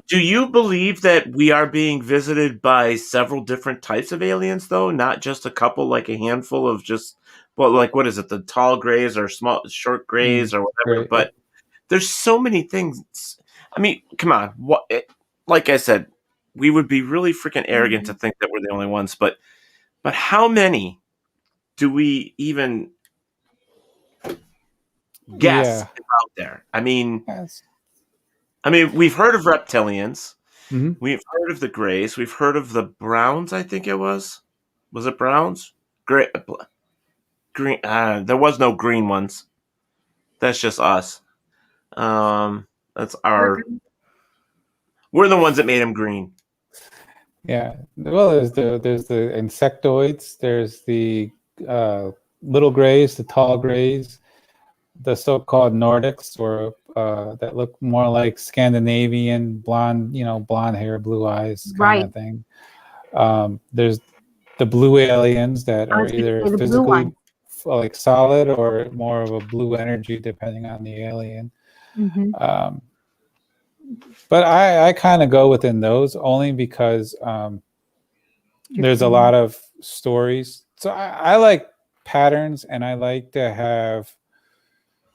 Do you believe that we are being visited by several different types of aliens, though? Not just a couple, like a handful of just, well, like, what is it? The tall grays or short grays or whatever. Right. But there's so many things. I mean, come on. Like I said, we would be really freaking arrogant to think that we're the only ones. But how many do we even guess out there? I mean... Yes. We've heard of reptilians. Mm-hmm. We've heard of the grays. We've heard of the browns, I think it was. Was it browns? Green. There was no green ones. That's just us. That's our... We're the ones that made them green. Yeah. Well, there's the insectoids. There's the little grays, the tall grays, the so-called Nordics, or that look more like Scandinavian, blonde hair, blue eyes kind of thing. There's the blue aliens that are either physically like solid or more of a blue energy, depending on the alien. Mm-hmm. But I kind of go within those only because there's a lot of stories. So I like patterns, and I like to have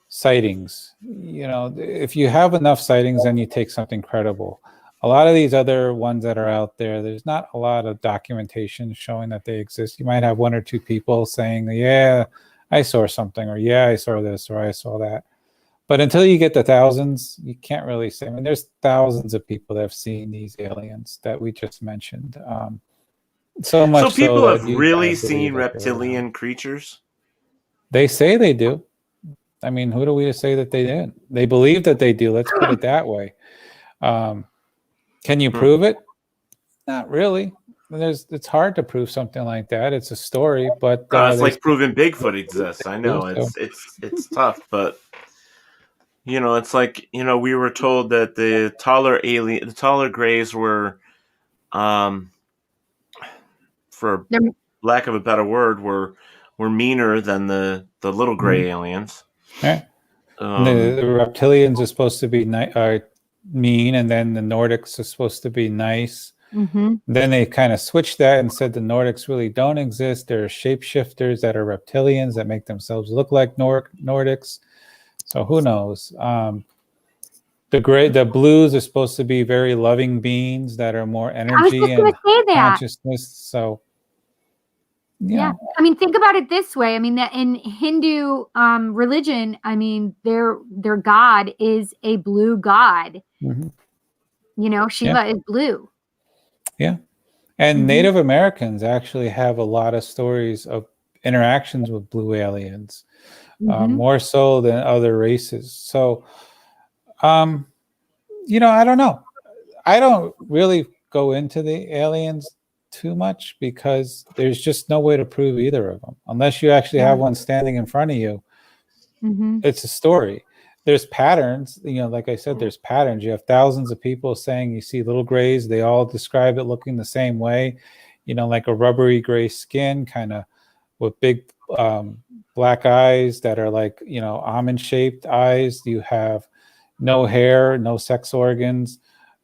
sightings. If you have enough sightings, then you take something credible. A lot of these other ones that are out there, there's not a lot of documentation showing that they exist. You might have one or two people saying, yeah, I saw something, or yeah, I saw this, or I saw that. But until you get the thousands, you can't really say. I mean, there's thousands of people that have seen these aliens that we just mentioned. So much. So people have really seen reptilian creatures? They say they do. I mean, who do we say that they didn't? They believe that they do. Let's put it that way. Can you prove it? Not really. It's hard to prove something like that. It's a story, but it's like proving Bigfoot exists. I know it's tough, but it's like we were told that the taller grays were, for lack of a better word, were meaner than the little gray aliens. Yeah. The reptilians are supposed to be mean, and then the Nordics are supposed to be nice. Mm-hmm. Then they kind of switched that and said the Nordics really don't exist. There are shapeshifters that are reptilians that make themselves look like Nordics. So who knows? The blues are supposed to be very loving beings that are more energy and consciousness. So. Yeah. I mean, think about it this way. I mean, that in Hindu religion, I mean, their god is a blue god. Mm-hmm. Shiva is blue. Yeah. And Native Americans actually have a lot of stories of interactions with blue aliens, more so than other races. So, I don't know. I don't really go into the aliens too much because there's just no way to prove either of them unless you actually have one standing in front of you. It's a story. there's patterns. Like I said, there's patterns. You have thousands of people saying you see little grays. They all describe it looking the same way. Like a rubbery gray skin, kind of with big black eyes that are like almond shaped eyes. You have no hair, no sex organs.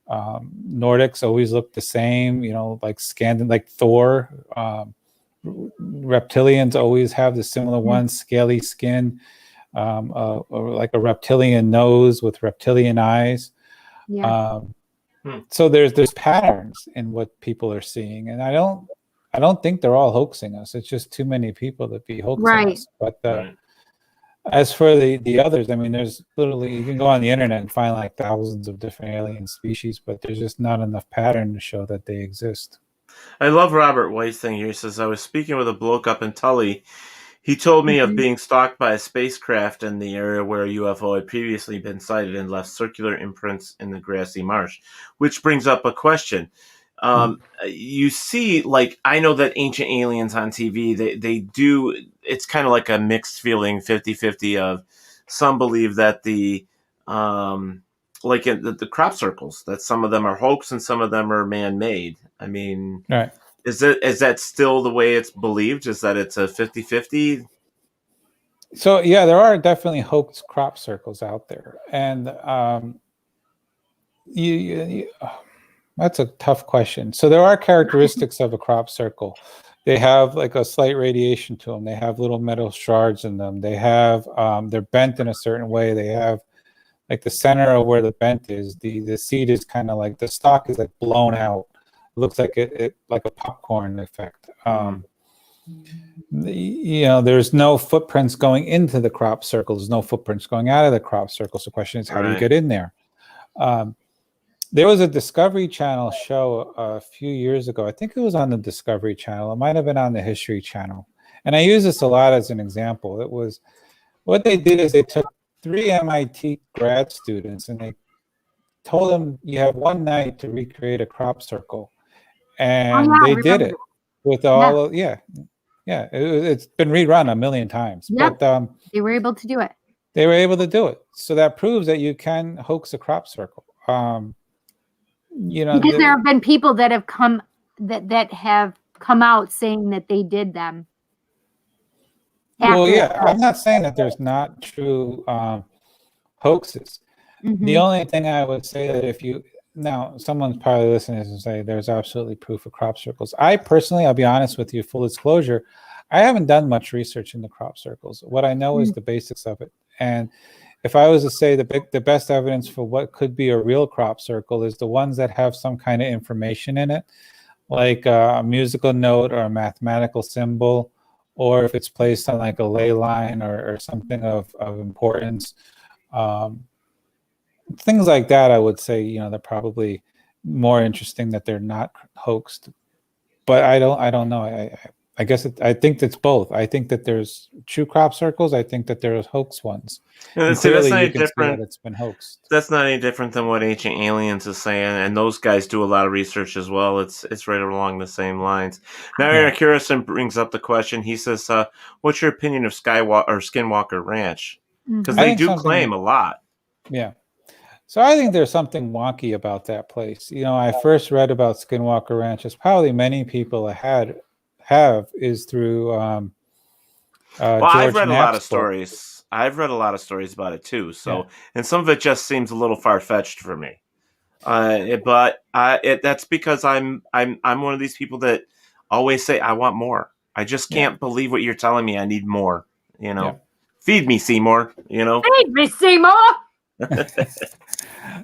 Nordics always look the same, like like Thor. Reptilians always have the similar ones, scaly skin, or like a reptilian nose with reptilian eyes. Yeah. So there's patterns in what people are seeing, and I don't think they're all hoaxing us. It's just too many people that be hoaxing us. But as for the others, I mean, there's literally, you can go on the internet and find like thousands of different alien species, but there's just not enough pattern to show that they exist. I love Robert White's thing here. He says, I was speaking with a bloke up in Tully. He told me of being stalked by a spacecraft in the area where a UFO had previously been sighted and left circular imprints in the grassy marsh, which brings up a question. You see, like, I know that Ancient Aliens on TV, they do, it's kind of like a mixed feeling, 50-50 of some believe that the crop circles, that some of them are hoax and some of them are man-made. I mean, right. Is that still the way it's believed? Is that it's a 50-50? So yeah, there are definitely hoax crop circles out there, and that's a tough question. So there are characteristics of a crop circle. They have like a slight radiation to them. They have little metal shards in them. They have they're bent in a certain way. They have like the center of where the bent is. The seed is kind of like, the stalk is like blown out. It looks like it like a popcorn effect. There's no footprints going into the crop circle. There's no footprints going out of the crop circle. So the question is, how do you get in there? There was a Discovery Channel show a few years ago. I think it was on the Discovery Channel. It might have been on the History Channel. And I use this a lot as an example. It was, what they did is they took 3 MIT grad students and they told them, you have one night to recreate a crop circle. And they did it with all it's been rerun a million times. Yep. But they were able to do it. They were able to do it. So that proves that you can hoax a crop circle. Because there have been people that have come out saying that they did them. Well, yeah, I'm not saying that there's not true hoaxes. The only thing I would say that now someone's probably listening and say there's absolutely proof of crop circles. I personally, I'll be honest with you, full disclosure, I haven't done much research into crop circles. What I know is the basics of it. And if I was to say the best evidence for what could be a real crop circle is the ones that have some kind of information in it, like a musical note or a mathematical symbol, or if it's placed on like a ley line or something of importance. Things like that, I would say, they're probably more interesting that they're not hoaxed. But I don't know. I guess I think it's both. I think that there's true crop circles. I think that there's hoax ones. And clearly, that's not you any can see different. that it's been hoaxed. That's not any different than what Ancient Aliens is saying, and those guys do a lot of research as well. It's right along the same lines. Now, Eric Harrison brings up the question. He says, "What's your opinion of Skinwalker Ranch? Because they do claim a lot." Yeah. So I think there's something wonky about that place. I first read about Skinwalker Ranch, as probably many people have, is through George I've read a lot of Knapp's book. stories. I've read a lot of stories about it too. So, and some of it just seems a little far fetched for me. That's because I'm one of these people that always say I want more. I just can't believe what you're telling me. I need more. Feed me, Seymour. Feed me, Seymour.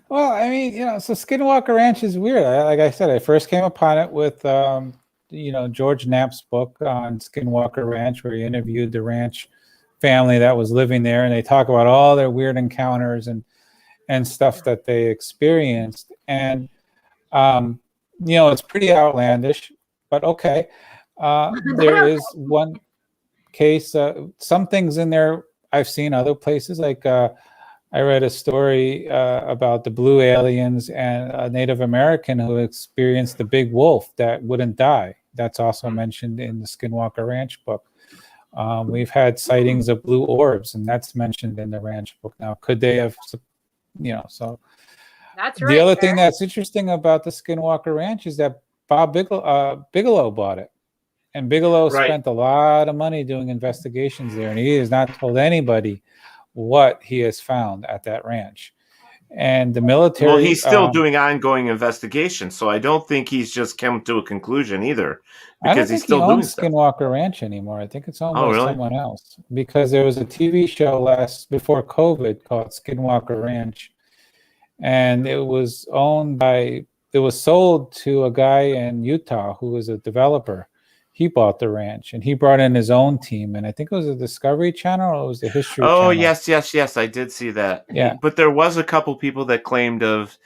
Well, I mean, so Skinwalker Ranch is weird. Like I said, I first came upon it with, George Knapp's book on Skinwalker Ranch, where he interviewed the ranch family that was living there, and they talk about all their weird encounters and stuff that they experienced. And, it's pretty outlandish, but okay. There is one case, some things in there I've seen other places, like, I read a story about the blue aliens and a Native American who experienced the big wolf that wouldn't die. That's also mentioned in the Skinwalker Ranch book. We've had sightings of blue orbs, and that's mentioned in the ranch book. Now, could they have, so That's the right. other thing that's interesting about the Skinwalker Ranch is that Bob Bigelow bought it. And Bigelow spent a lot of money doing investigations there, and he has not told anybody what he has found at that ranch. And the military... Well, he's still doing ongoing investigations, so I don't think he's just come to a conclusion either, because he's still doing stuff. Skinwalker Ranch anymore. I think it's owned by really? someone else, because there was a TV show before COVID called Skinwalker Ranch, and it was sold to a guy in Utah who was a developer. He bought the ranch, and he brought in his own team, and I think it was a Discovery Channel or it was the History Channel. Oh, yes, I did see that. Yeah. But there was a couple people that claimed of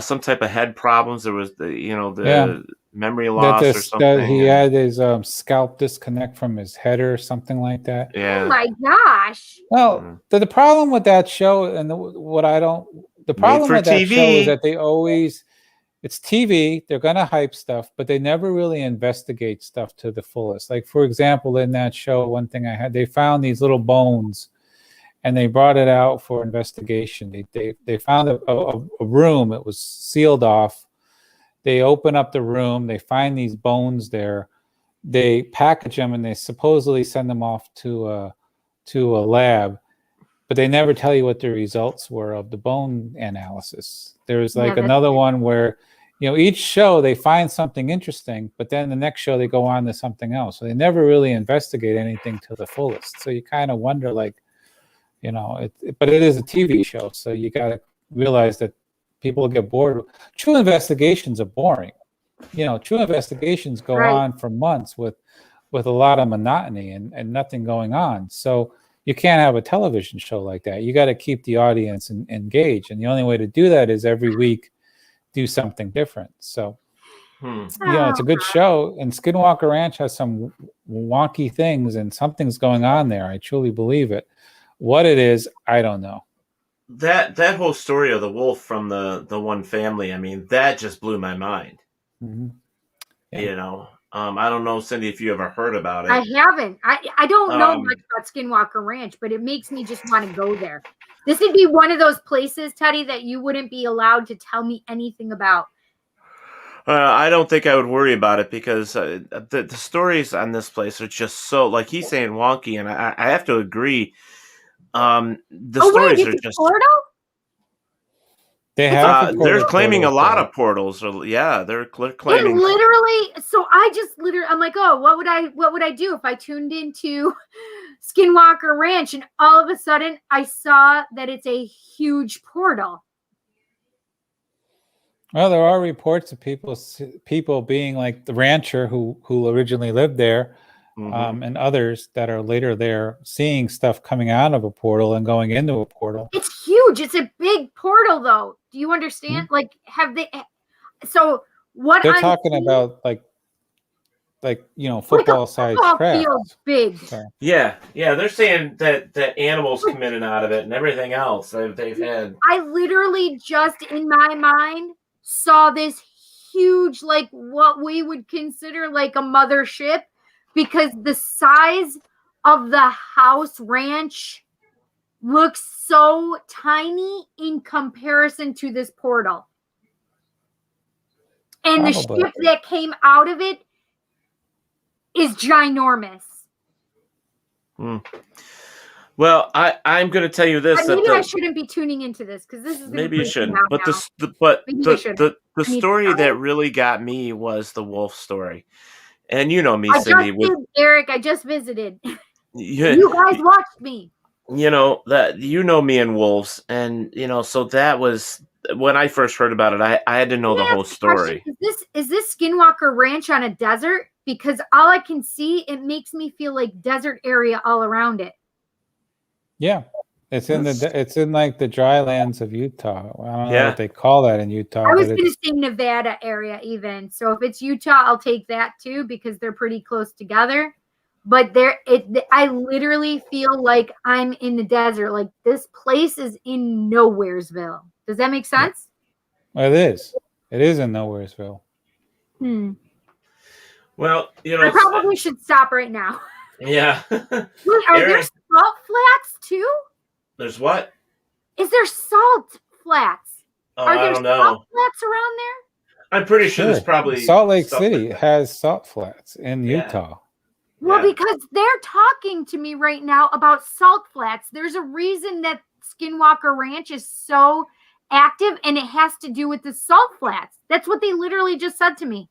some type of head problems. There was the memory loss or something. He had his scalp disconnect from his head or something like that. Yeah. Oh my gosh. Well, the problem with that show, and the problem with that show is that they always... It's TV, they're going to hype stuff, but they never really investigate stuff to the fullest. Like, for example, in that show, one thing they found these little bones, and they brought it out for investigation. They found a room, it was sealed off. They open up the room, they find these bones there. They package them, and they supposedly send them off to a lab, but they never tell you what the results were of the bone analysis. There's another one where, each show they find something interesting, but then the next show they go on to something else. So they never really investigate anything to the fullest. So you kind of wonder, but it is a TV show, so you got to realize that people get bored. True investigations are boring. True investigations go on for months with a lot of monotony and nothing going on. So you can't have a television show like that. You got to keep the audience engaged, and the only way to do that is every week do something different. So, it's a good show, and Skinwalker Ranch has some wonky things, and something's going on there. I truly believe it. What it is, I don't know. That whole story of the wolf from the one family, I mean, that just blew my mind. Mm-hmm. Yeah. I don't know, Cindy, if you ever heard about it. I haven't. I don't know much about Skinwalker Ranch, but it makes me just want to go there. This would be one of those places, Teddy, that you wouldn't be allowed to tell me anything about. I don't think I would worry about it, because the stories on this place are just so, like he's saying, wonky, and I have to agree. Stories are just... Portal? They have. They're claiming a lot of portals. Yeah, they're claiming. I'm like, oh, what would I do if I tuned into Skinwalker Ranch and all of a sudden I saw that it's a huge portal? Well, there are reports of people being like the rancher who originally lived there, and others that are later there, seeing stuff coming out of a portal and going into a portal. It's huge. It's a big portal, though. Do you understand? Mm-hmm. Like, have they? So what they're I'm talking seeing, about, football-sized craft. Feels big. So. Yeah. They're saying that animals come in and out of it and everything else they've had. I literally just in my mind saw this huge, like what we would consider like a mothership, because the size of the house ranch looks so tiny in comparison to this portal. And the ship that came out of it is ginormous. Well, I'm going to tell you this. Maybe I shouldn't be tuning into this, because this is maybe you shouldn't. But the story that really got me was the wolf story. And you know me, Cindy. Eric, I just visited. Yeah, you guys watched me. Me and wolves, and so that was when I first heard about it. I had to know the whole story. Is this Skinwalker Ranch on a desert? Because all I can see, it makes me feel like desert area all around it. Yeah, it's in like the dry lands of Utah. I don't know what they call that in Utah. I was going to say Nevada area even. So if it's Utah, I'll take that too, because they're pretty close together. But I literally feel like I'm in the desert. Like this place is in Nowheresville. Does that make sense? It is. It is in Nowheresville. Well, I probably should stop right now. Yeah. Wait, are there Aaron, salt flats too? there's what? Is there salt flats? Oh, Are I there don't salt know. flats around there? I'm pretty sure there's Sure. probably Salt Lake stuff City like that. has salt flats in Yeah. Utah. Well, Yeah. because they're talking to me right now about salt flats. There's a reason that Skinwalker Ranch is so active, and it has to do with the salt flats. That's what they literally just said to me.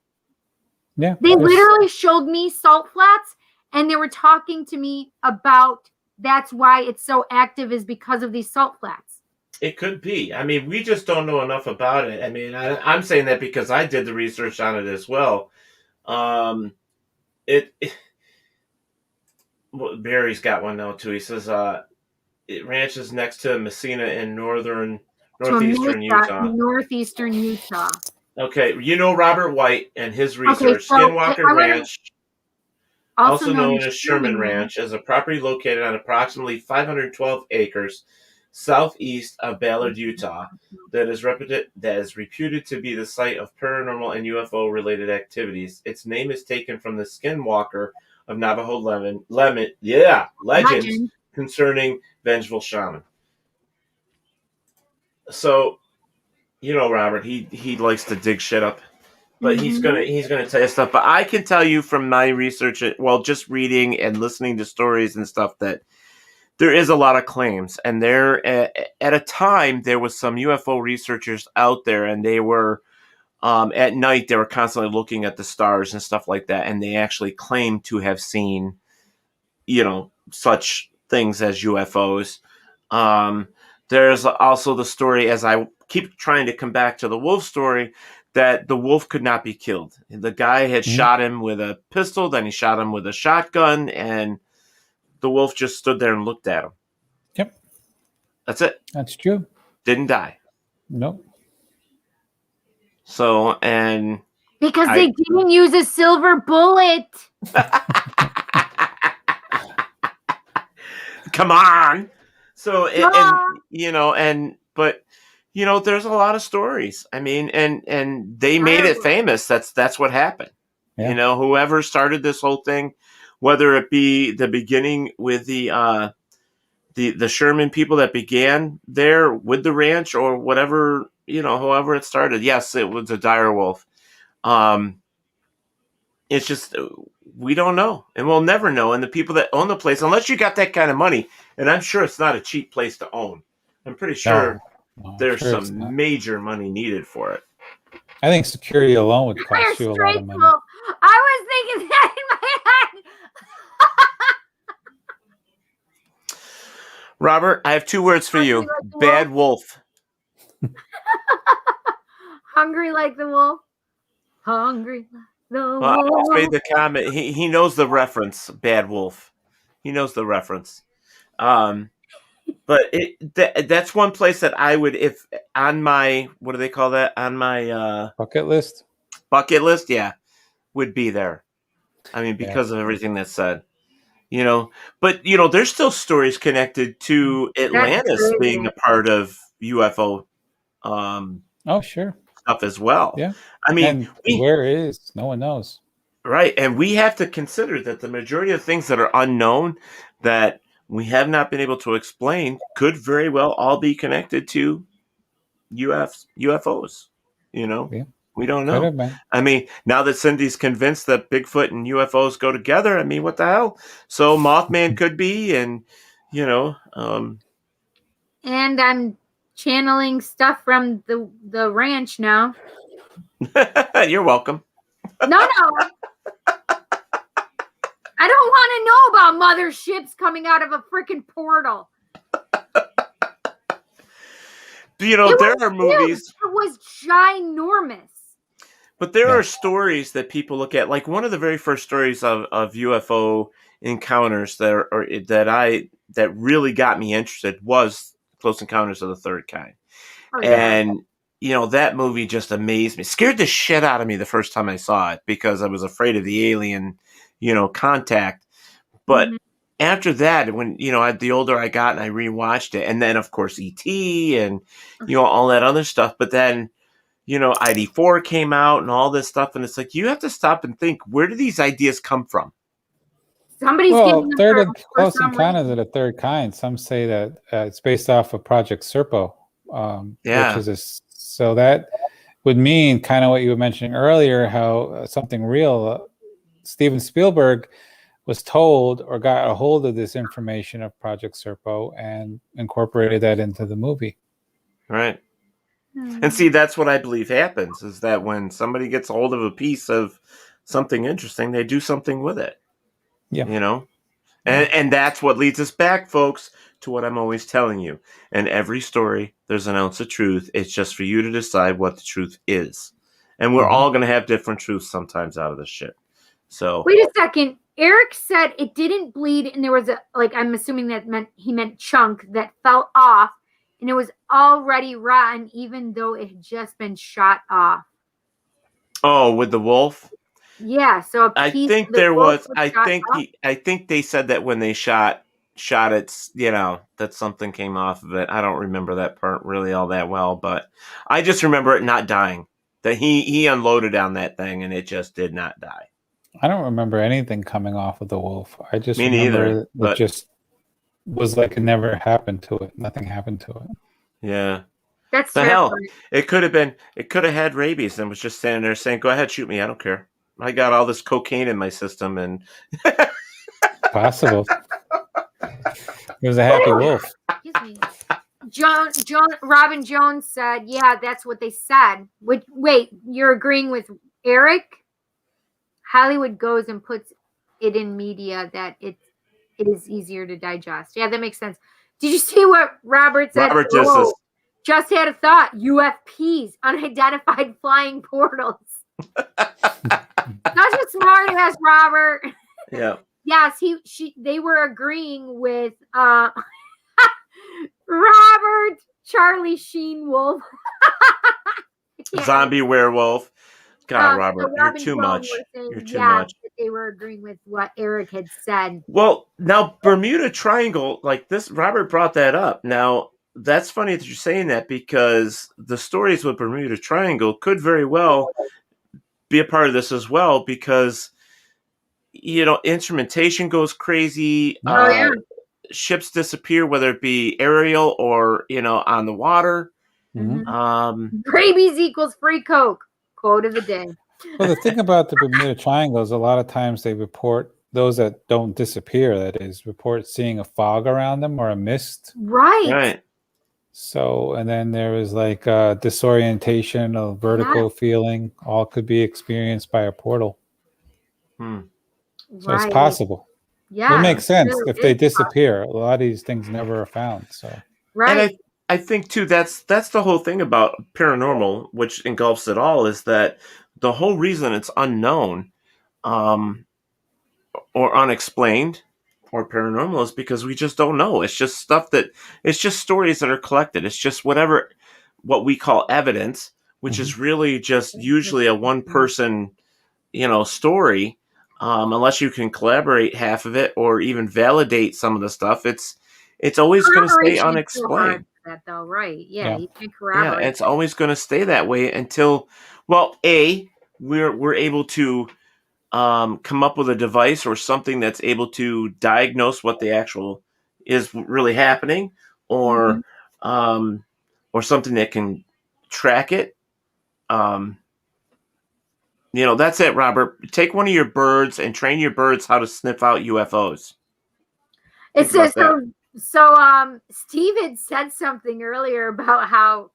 Yeah. They there's- literally showed me salt flats, and they were talking to me about that's why it's so active is because of these salt flats. It could be. I mean, we just don't know enough about it. I mean, I'm saying that because I did the research on it as well. Well, Barry's got one now too. He says it ranches next to Messina in northeastern Utah. Northeastern Utah. Okay, you know Robert White and his research. so Skinwalker I wanna- Ranch, also known as Sherman Ranch, is a property located on approximately 512 acres southeast of Ballard, Utah, that is reputed to be the site of paranormal and UFO-related activities. Its name is taken from the Skinwalker of Navajo legends concerning vengeful shaman. So, you know, Robert, he likes to dig shit up, but he's gonna tell you stuff. But I can tell you from my research, just reading and listening to stories and stuff, that there is a lot of claims, and there at a time there was some UFO researchers out there, and they were at night they were constantly looking at the stars and stuff like that, and they actually claimed to have seen, such things as UFOs. There's also the story, as I keep trying to come back to the wolf story, that the wolf could not be killed. The guy had shot him with a pistol, then he shot him with a shotgun, and the wolf just stood there and looked at him. Yep. That's it. That's true. Didn't die. Nope. So, and... Because they didn't use a silver bullet. Come on. So, there's a lot of stories. I mean, and they made it famous. That's what happened. Yeah. Whoever started this whole thing, whether it be the beginning with the Sherman people that began there with the ranch, or whatever, however it started. Yes, it was a dire wolf. It's just, we don't know, and we'll never know. And the people that own the place, unless you got that kind of money, and I'm sure it's not a cheap place to own. I'm pretty sure there's some major money needed for it. I think security alone would cost you a lot of money. I was thinking that in my head. Robert, I have 2 words for you. Bad wolf. Hungry like the wolf. Hungry like the wolf. Well, I just made the comment. He knows the reference, Bad Wolf. He knows the reference. But that's one place that I would, if on my, what do they call that? On my bucket list? Bucket list, yeah, would be there. I mean, because of everything that's said. But there's still stories connected to Atlantis being a part of UFO sure. stuff as well. Yeah. I mean, where it is, no one knows. Right. And we have to consider that the majority of things that are unknown, that we have not been able to explain, could very well all be connected to UFOs. Yeah. We don't know. I mean, now that Cindy's convinced that Bigfoot and UFOs go together, I mean, what the hell? So Mothman could be, and and I'm channeling stuff from the ranch now. You're welcome. No. I don't want to know about motherships coming out of a freaking portal. There are movies. It was ginormous. But there are stories that people look at, like one of the very first stories of UFO encounters that really got me interested was Close Encounters of the Third Kind. Oh, yeah. And that movie just amazed me. Scared the shit out of me the first time I saw it, because I was afraid of the alien, contact. But after that, when, the older I got and I rewatched it, and then of course E.T. and, all that other stuff. But then, ID4 came out and all this stuff. And it's like, you have to stop and think, where do these ideas come from? Somebody's Well, getting them third for close some encounters reason. of the third kind. Some say that it's based off of Project Serpo, which is so that would mean kind of what you were mentioning earlier, how something real. Steven Spielberg was told or got a hold of this information of Project Serpo and incorporated that into the movie. Right. And see, that's what I believe happens, is that when somebody gets a hold of a piece of something interesting, they do something with it. Yeah. You know? And that's what leads us back, folks, to what I'm always telling you. In every story, there's an ounce of truth. It's just for you to decide what the truth is. And we're all going to have different truths sometimes out of this shit. So wait a second. Eric said it didn't bleed, and there was a, like, I'm assuming that he meant chunk that fell off, and it was already rotten, even though it had just been shot off. Oh, with the wolf? Yeah, so a I piece think of the there wolf was. I shot think off. I think they said that when they shot it, you know, that something came off of it. I don't remember that part really all that well, but I just remember it not dying. That he unloaded on that thing and it just did not die. I don't remember anything coming off of the wolf. I just Me remember neither, it but just was like it never happened to it. Nothing happened to it. yeah. That's The hell, terrifying. it could have had rabies and was just standing there saying, "Go ahead, shoot me. I don't care. I got all this cocaine in my system." And Possible. It was a happy wolf. Excuse me. Robin Jones said, yeah, that's what they said. Wait, you're agreeing with Eric? Hollywood goes and puts it in media that it is easier to digest. Yeah, that makes sense. Did you see what Robert said? Robert just had a thought. UFPs, unidentified flying portals. Such a smart ass, Robert. Yeah. Yes, they were agreeing with Robert Charlie Sheen Wolf. Zombie werewolf. God, So Robert, you're too much. You're too much. That they were agreeing with what Eric had said. Well, now Bermuda Triangle, like this, Robert brought that up. Now, that's funny that you're saying that because the stories with Bermuda Triangle could very well be a part of this as well because, you know, instrumentation goes crazy. Ships disappear, whether it be aerial or, you know, on the water. Rabies equals free Coke. Quote of the day. Well, the thing about the Bermuda Triangle is a lot of times they report those that don't disappear, that is, report seeing a fog around them or a mist. Right. So, and then there is like disorientation, a vertigo feeling, all could be experienced by a portal. So it's possible. Yeah. It makes sense. Really If they disappear, a lot of these things never are found. So And I think too that's the whole thing about paranormal, which engulfs it all, is that the whole reason it's unknown, or unexplained, or paranormal is because we just don't know. It's just it's just stories that are collected. It's just what we call evidence, which is really just usually a one person, you know, story. Unless you can collaborate half of it or even validate some of the stuff, it's always going to stay unexplained. That though, right? Yeah, you can corroborate. Yeah, it's always going to stay that way until, well, we're able to come up with a device or something that's able to diagnose what the actual is really happening, or something that can track it. You know, that's it, Robert. Take one of your birds and train your birds how to sniff out UFOs. It says Steve had said something earlier about how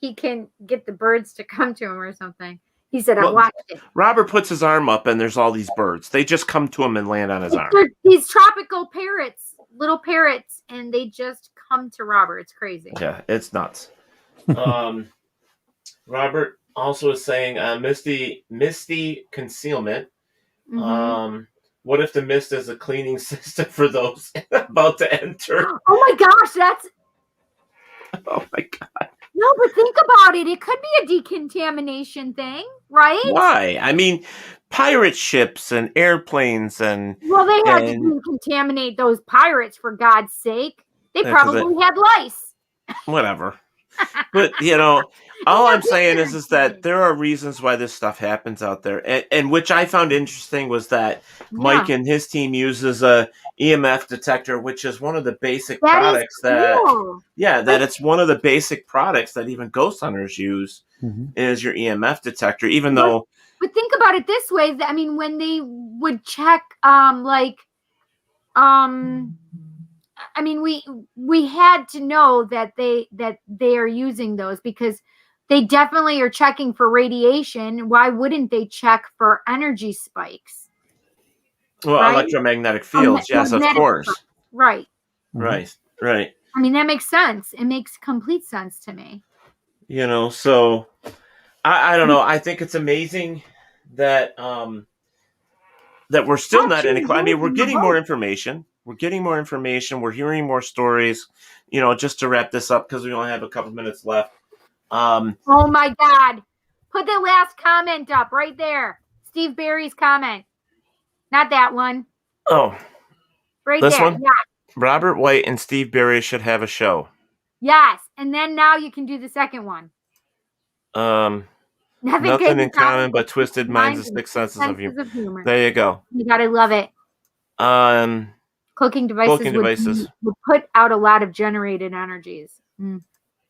he can get the birds to come to him or something. He said, I watched it. Robert puts his arm up and there's all these birds. They just come to him and land on his arm. These tropical parrots, little parrots, and they just come to Robert. It's crazy. Yeah, it's nuts. Robert also is saying misty concealment. What if the mist is a cleaning system for those about to enter? Oh my gosh, that's... Oh my God. No, but think about it. It could be a decontamination thing, right? Why? I mean, pirate ships and airplanes and... Well, they had to decontaminate those pirates, for God's sake. They probably had lice. Whatever. But all I'm saying is that there are reasons why this stuff happens out there, and which I found interesting was that Mike and his team uses a EMF detector, which is one of the basic products cool. that it's one of the basic products that even ghost hunters use is your EMF detector, even though. But think about it this way. I mean, when they would check, I mean, we had to know that they are using those because they definitely are checking for radiation. Why wouldn't they check for energy spikes? Well, right? Electromagnetic fields, yes, of course. Spikes. Right. Right. I mean, that makes sense. It makes complete sense to me. So I don't know. I think it's amazing that that we're still not in a. I mean, we're getting more information. We're hearing more stories. Just to wrap this up because we only have a couple minutes left. Oh my God! Put the last comment up right there. Steve Barry's comment, not that one. Oh, right this there. one. Yeah. Robert White and Steve Barry should have a show. Yes, and then now you can do the second one. Nothing in common but twisted minds and six senses of humor. There you go. You gotta love it. Cloaking devices would put out a lot of generated energies.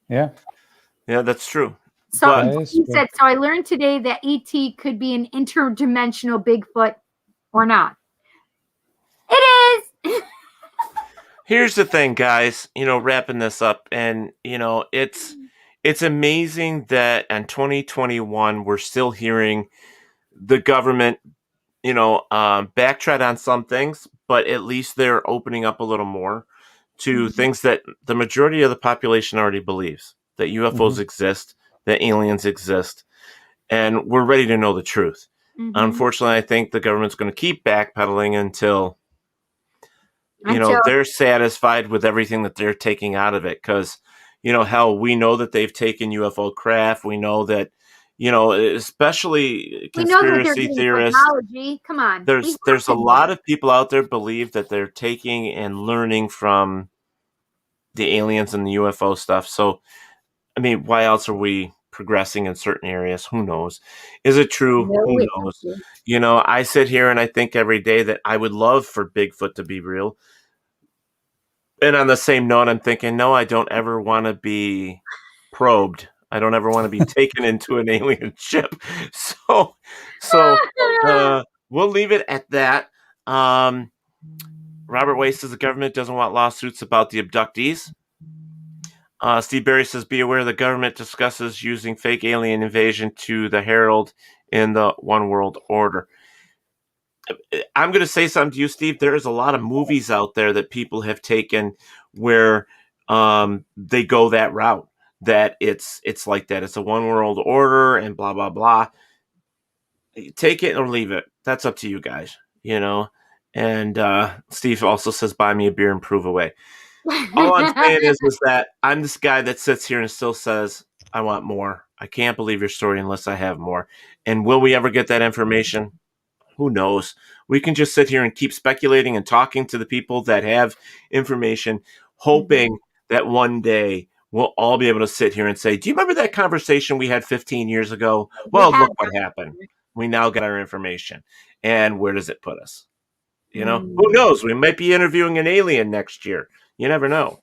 Yeah, that's true. So he said. So I learned today that ET could be an interdimensional Bigfoot, or not. It is. Here's the thing, guys. Wrapping this up, and it's amazing that in 2021 we're still hearing the government, backtrack on some things, but at least they're opening up a little more to things that the majority of the population already believes, that UFOs exist, that aliens exist, and we're ready to know the truth. Unfortunately, I think the government's going to keep backpedaling until they're satisfied with everything that they're taking out of it. Because, hell, we know that they've taken UFO craft. We know that, especially conspiracy theorists. Technology. Come on. There's a lot of people out there believe that they're taking and learning from the aliens and the UFO stuff. So, I mean, why else are we progressing in certain areas? Who knows? Is it true? Who knows? I sit here and I think every day that I would love for Bigfoot to be real. And on the same note, I'm thinking, no, I don't ever want to be probed. I don't ever want to be taken into an alien ship. So we'll leave it at that. Robert Way says the government doesn't want lawsuits about the abductees. Steve Barry says, be aware the government discusses using fake alien invasion to the herald in the One World Order. I'm going to say something to you, Steve. There's a lot of movies out there that people have taken where they go that route, that it's like that. It's a One World Order and blah, blah, blah. Take it or leave it. That's up to you guys, And Steve also says, buy me a beer and prove away. All I'm saying is that I'm this guy that sits here and still says, I want more. I can't believe your story unless I have more. And will we ever get that information? Who knows? We can just sit here and keep speculating and talking to the people that have information, hoping that one day we'll all be able to sit here and say, do you remember that conversation we had 15 years ago? Well, look what happened. We now got our information. And where does it put us? Who knows? We might be interviewing an alien next year. You never know.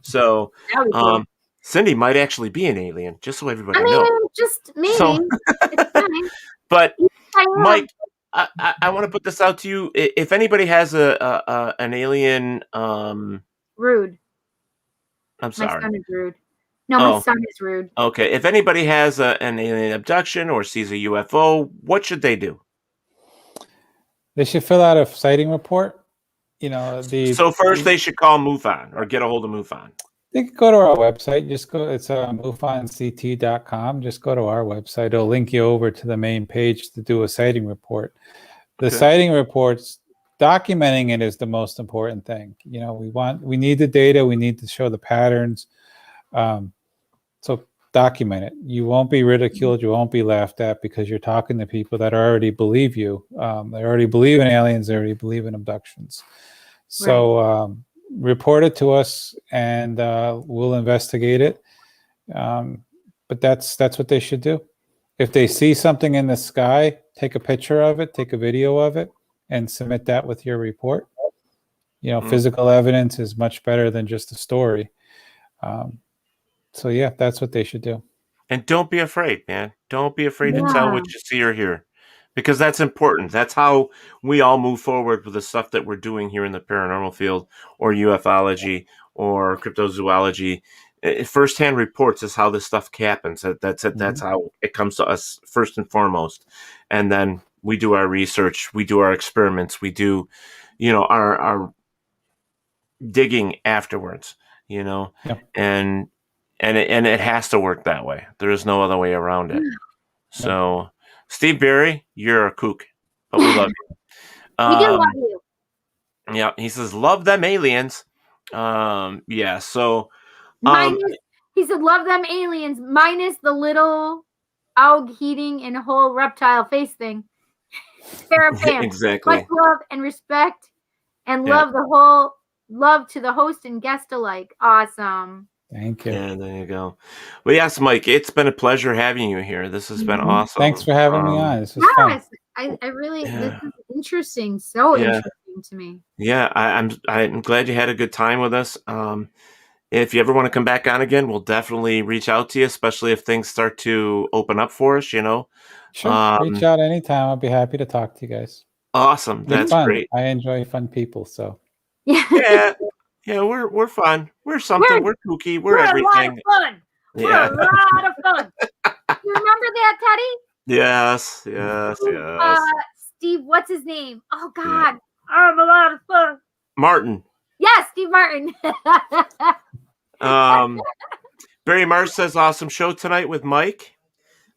So, Cindy might actually be an alien, just so everybody knows. Just maybe. So, it's fine. But, Mike, I want to put this out to you. If anybody has an alien, rude. I'm sorry. My son is rude. No, my son is rude. Okay, if anybody has an alien abduction or sees a UFO, what should they do? They should fill out a sighting report. So first they should call MUFON or get a hold of MUFON. They can go to our website. Just go. It's mufonct.com. Just go to our website. It'll link you over to the main page to do a sighting report. The sighting reports, documenting it is the most important thing. We need the data. We need to show the patterns. So document it. You won't be ridiculed. You won't be laughed at because you're talking to people that already believe you. They already believe in aliens. They already believe in abductions. So report it to us, and we'll investigate it. But that's what they should do. If they see something in the sky, take a picture of it, take a video of it, and submit that with your report. Physical evidence is much better than just a story. So yeah, that's what they should do. And don't be afraid, man. Don't be afraid to tell what you see or hear, because that's important. That's how we all move forward with the stuff that we're doing here in the paranormal field, or ufology, or cryptozoology. First-hand reports is how this stuff happens. That's it. That's how it comes to us first and foremost. And then we do our research, we do our experiments, we do, our digging afterwards, and it has to work that way. There is no other way around it. So, Steve Berry, you're a kook, but we love you. We do love you. Yeah, he says, love them aliens. Yeah, so... he said, love them aliens, minus the little aug heating and whole reptile face thing. Exactly. Much love and respect, and love to the host and guest alike. Awesome. Thank you. Yeah, there you go. Well, yes, Mike, it's been a pleasure having you here. This has been awesome. Thanks for having me on. This was fun. I really, this is interesting. So interesting to me. Yeah, I'm glad you had a good time with us. If you ever want to come back on again, we'll definitely reach out to you, especially if things start to open up for us, Sure. Reach out anytime. I'll be happy to talk to you guys. Awesome. That's great. I enjoy fun people, so. Yeah. Yeah, we're fun. We're something. We're kooky. We're everything. A lot of fun. We're a lot of fun. You remember that, Teddy? Yes. Steve, what's his name? Oh, God. I'm a lot of fun. Martin. Yes, Steve Martin. Barry Marsh says, awesome show tonight with Mike.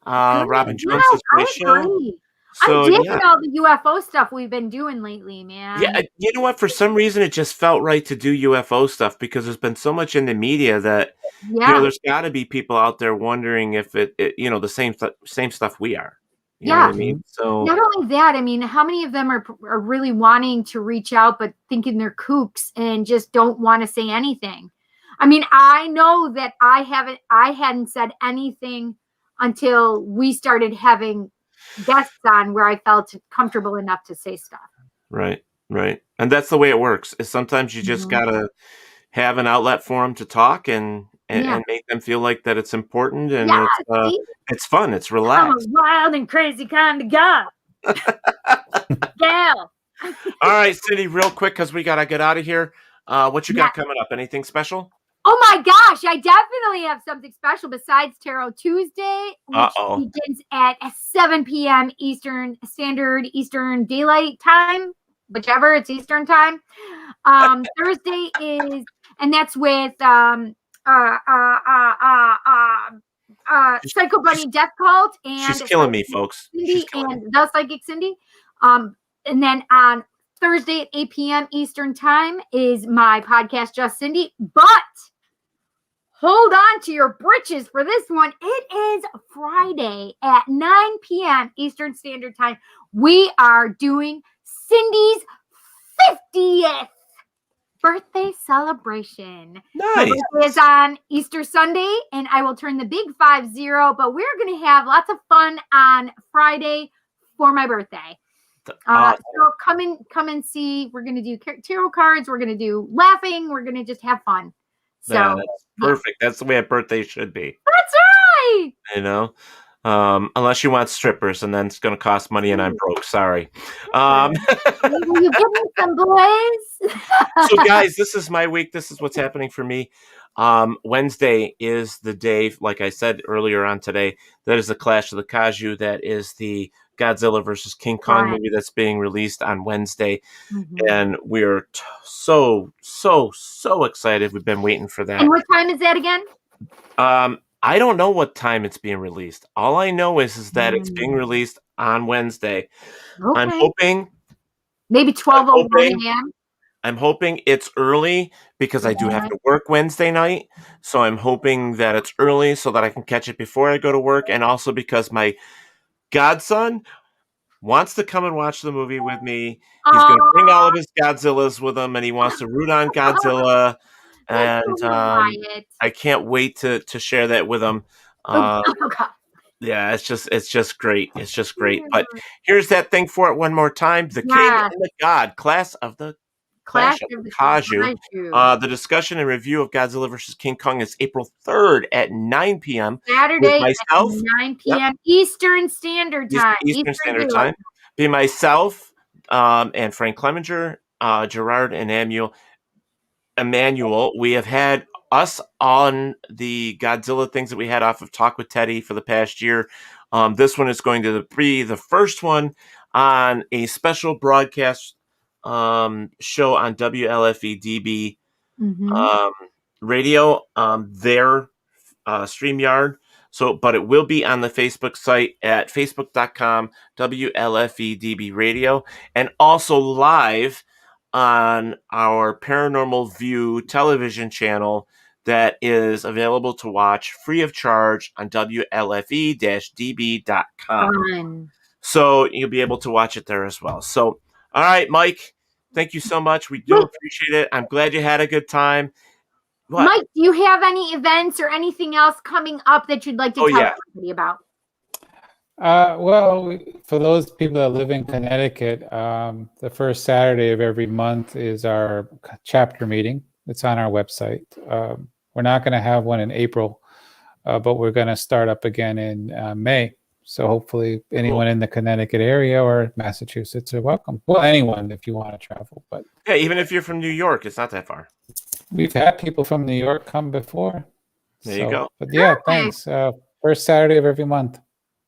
Robin Jones says, great show. So, I'm digging all the UFO stuff we've been doing lately, man. Yeah, you know what? For some reason, it just felt right to do UFO stuff because there's been so much in the media that there's got to be people out there wondering if it the same stuff we are. You know what I mean? So not only that, I mean, how many of them are really wanting to reach out but thinking they're kooks and just don't want to say anything? I mean, I know that I hadn't said anything until we started having guests on where I felt comfortable enough to say stuff. Right. And that's the way it works. Is sometimes you just gotta have an outlet for them to talk and make them feel like that it's important and it's fun. It's relaxed. I'm a wild and crazy kind of guy. Gal. All right, Cindy, real quick because we gotta get out of here. What you got coming up? Anything special? Oh my gosh, I definitely have something special besides Tarot Tuesday, which begins at 7 p.m. Eastern Daylight Time, whichever, it's Eastern Time. Thursday is, and that's with Psycho Bunny Death Cult and she's killing me, folks. Cindy and the Psychic Cindy. And then on Thursday at 8 p.m. Eastern Time is my podcast, Just Cindy. But hold on to your britches for this one. It is Friday at 9 p.m. Eastern Standard Time. We are doing Cindy's 50th birthday celebration. Nice. My birthday is on Easter Sunday, and I will turn the big 50, but we're going to have lots of fun on Friday for my birthday. So come and see. We're going to do tarot cards. We're going to do laughing. We're going to just have fun. So that's perfect. That's the way a birthday should be. That's right. Unless you want strippers, and then it's going to cost money, and I'm broke. Sorry. Will you give me some boys? So, guys, this is my week. This is what's happening for me. Wednesday is the day, like I said earlier on today, that is the Clash of the Kaiju. That is the Godzilla versus King Kong movie that's being released on Wednesday. And we're so excited. We've been waiting for that. And what time is that again? I don't know what time it's being released. All I know is that it's being released on Wednesday. Okay. I'm hoping maybe 12:01 a.m. I'm hoping it's early because I do have to work Wednesday night. So I'm hoping that it's early so that I can catch it before I go to work, and also because my godson wants to come and watch the movie with me. He's going to bring all of his Godzillas with him, and he wants to root on Godzilla. and I can't wait to share that with them. Yeah, it's just great. It's just great. But here's that thing for it one more time: the King and the God, Clash of the Kaiju. The discussion and review of Godzilla vs. King Kong is April 3rd at 9 p.m. Saturday myself, at 9 p.m. Eastern Standard Time. Eastern Standard Time. Be myself and Frank Clemenger, Gerard, and Emmanuel. We have had us on the Godzilla things that we had off of Talk with Teddy for the past year. This one is going to be the first one on a special broadcast show on WLFE DB radio, their StreamYard. So, but it will be on the Facebook site at facebook.com WLFE radio, and also live on our Paranormal View television channel that is available to watch free of charge on WLFE-DB.com. So you'll be able to watch it there as well. So, all right, Mike, thank you so much. We do appreciate it. I'm glad you had a good time. What? Mike, do you have any events or anything else coming up that you'd like to tell everybody about? Well, for those people that live in Connecticut, the first Saturday of every month is our chapter meeting. It's on our website. We're not going to have one in April, but we're going to start up again in May. So hopefully anyone in the Connecticut area or Massachusetts are welcome. Well, anyone if you want to travel. But yeah, even if you're from New York, it's not that far. We've had people from New York come before. There you go. But yeah, thanks. First Saturday of every month.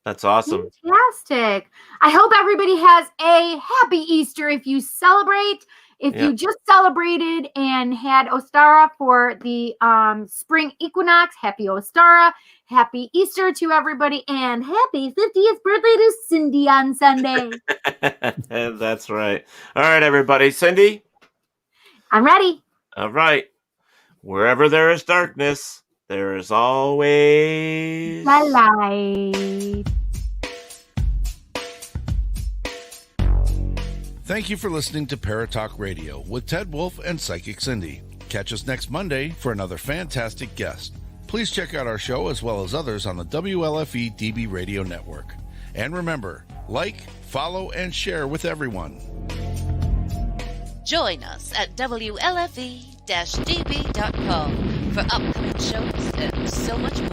That's awesome. Fantastic. I hope everybody has a happy Easter if you celebrate. If you just celebrated and had Ostara for the spring equinox, happy Ostara. Happy Easter to everybody, and happy 50th birthday to Cindy on Sunday. That's right. All right, everybody. Cindy? I'm ready. All right. Wherever there is darkness, there is always the light. Thank you for listening to Paratalk Radio with Ted Wolf and Psychic Cindy. Catch us next Monday for another fantastic guest. Please check out our show as well as others on the WLFE DB Radio Network. And remember, like, follow, and share with everyone. Join us at WLFE-DB.com for upcoming shows and so much more.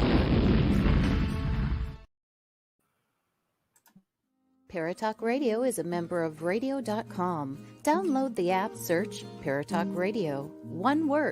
Paratalk Radio is a member of Radio.com. Download the app, search Paratalk Radio. One word,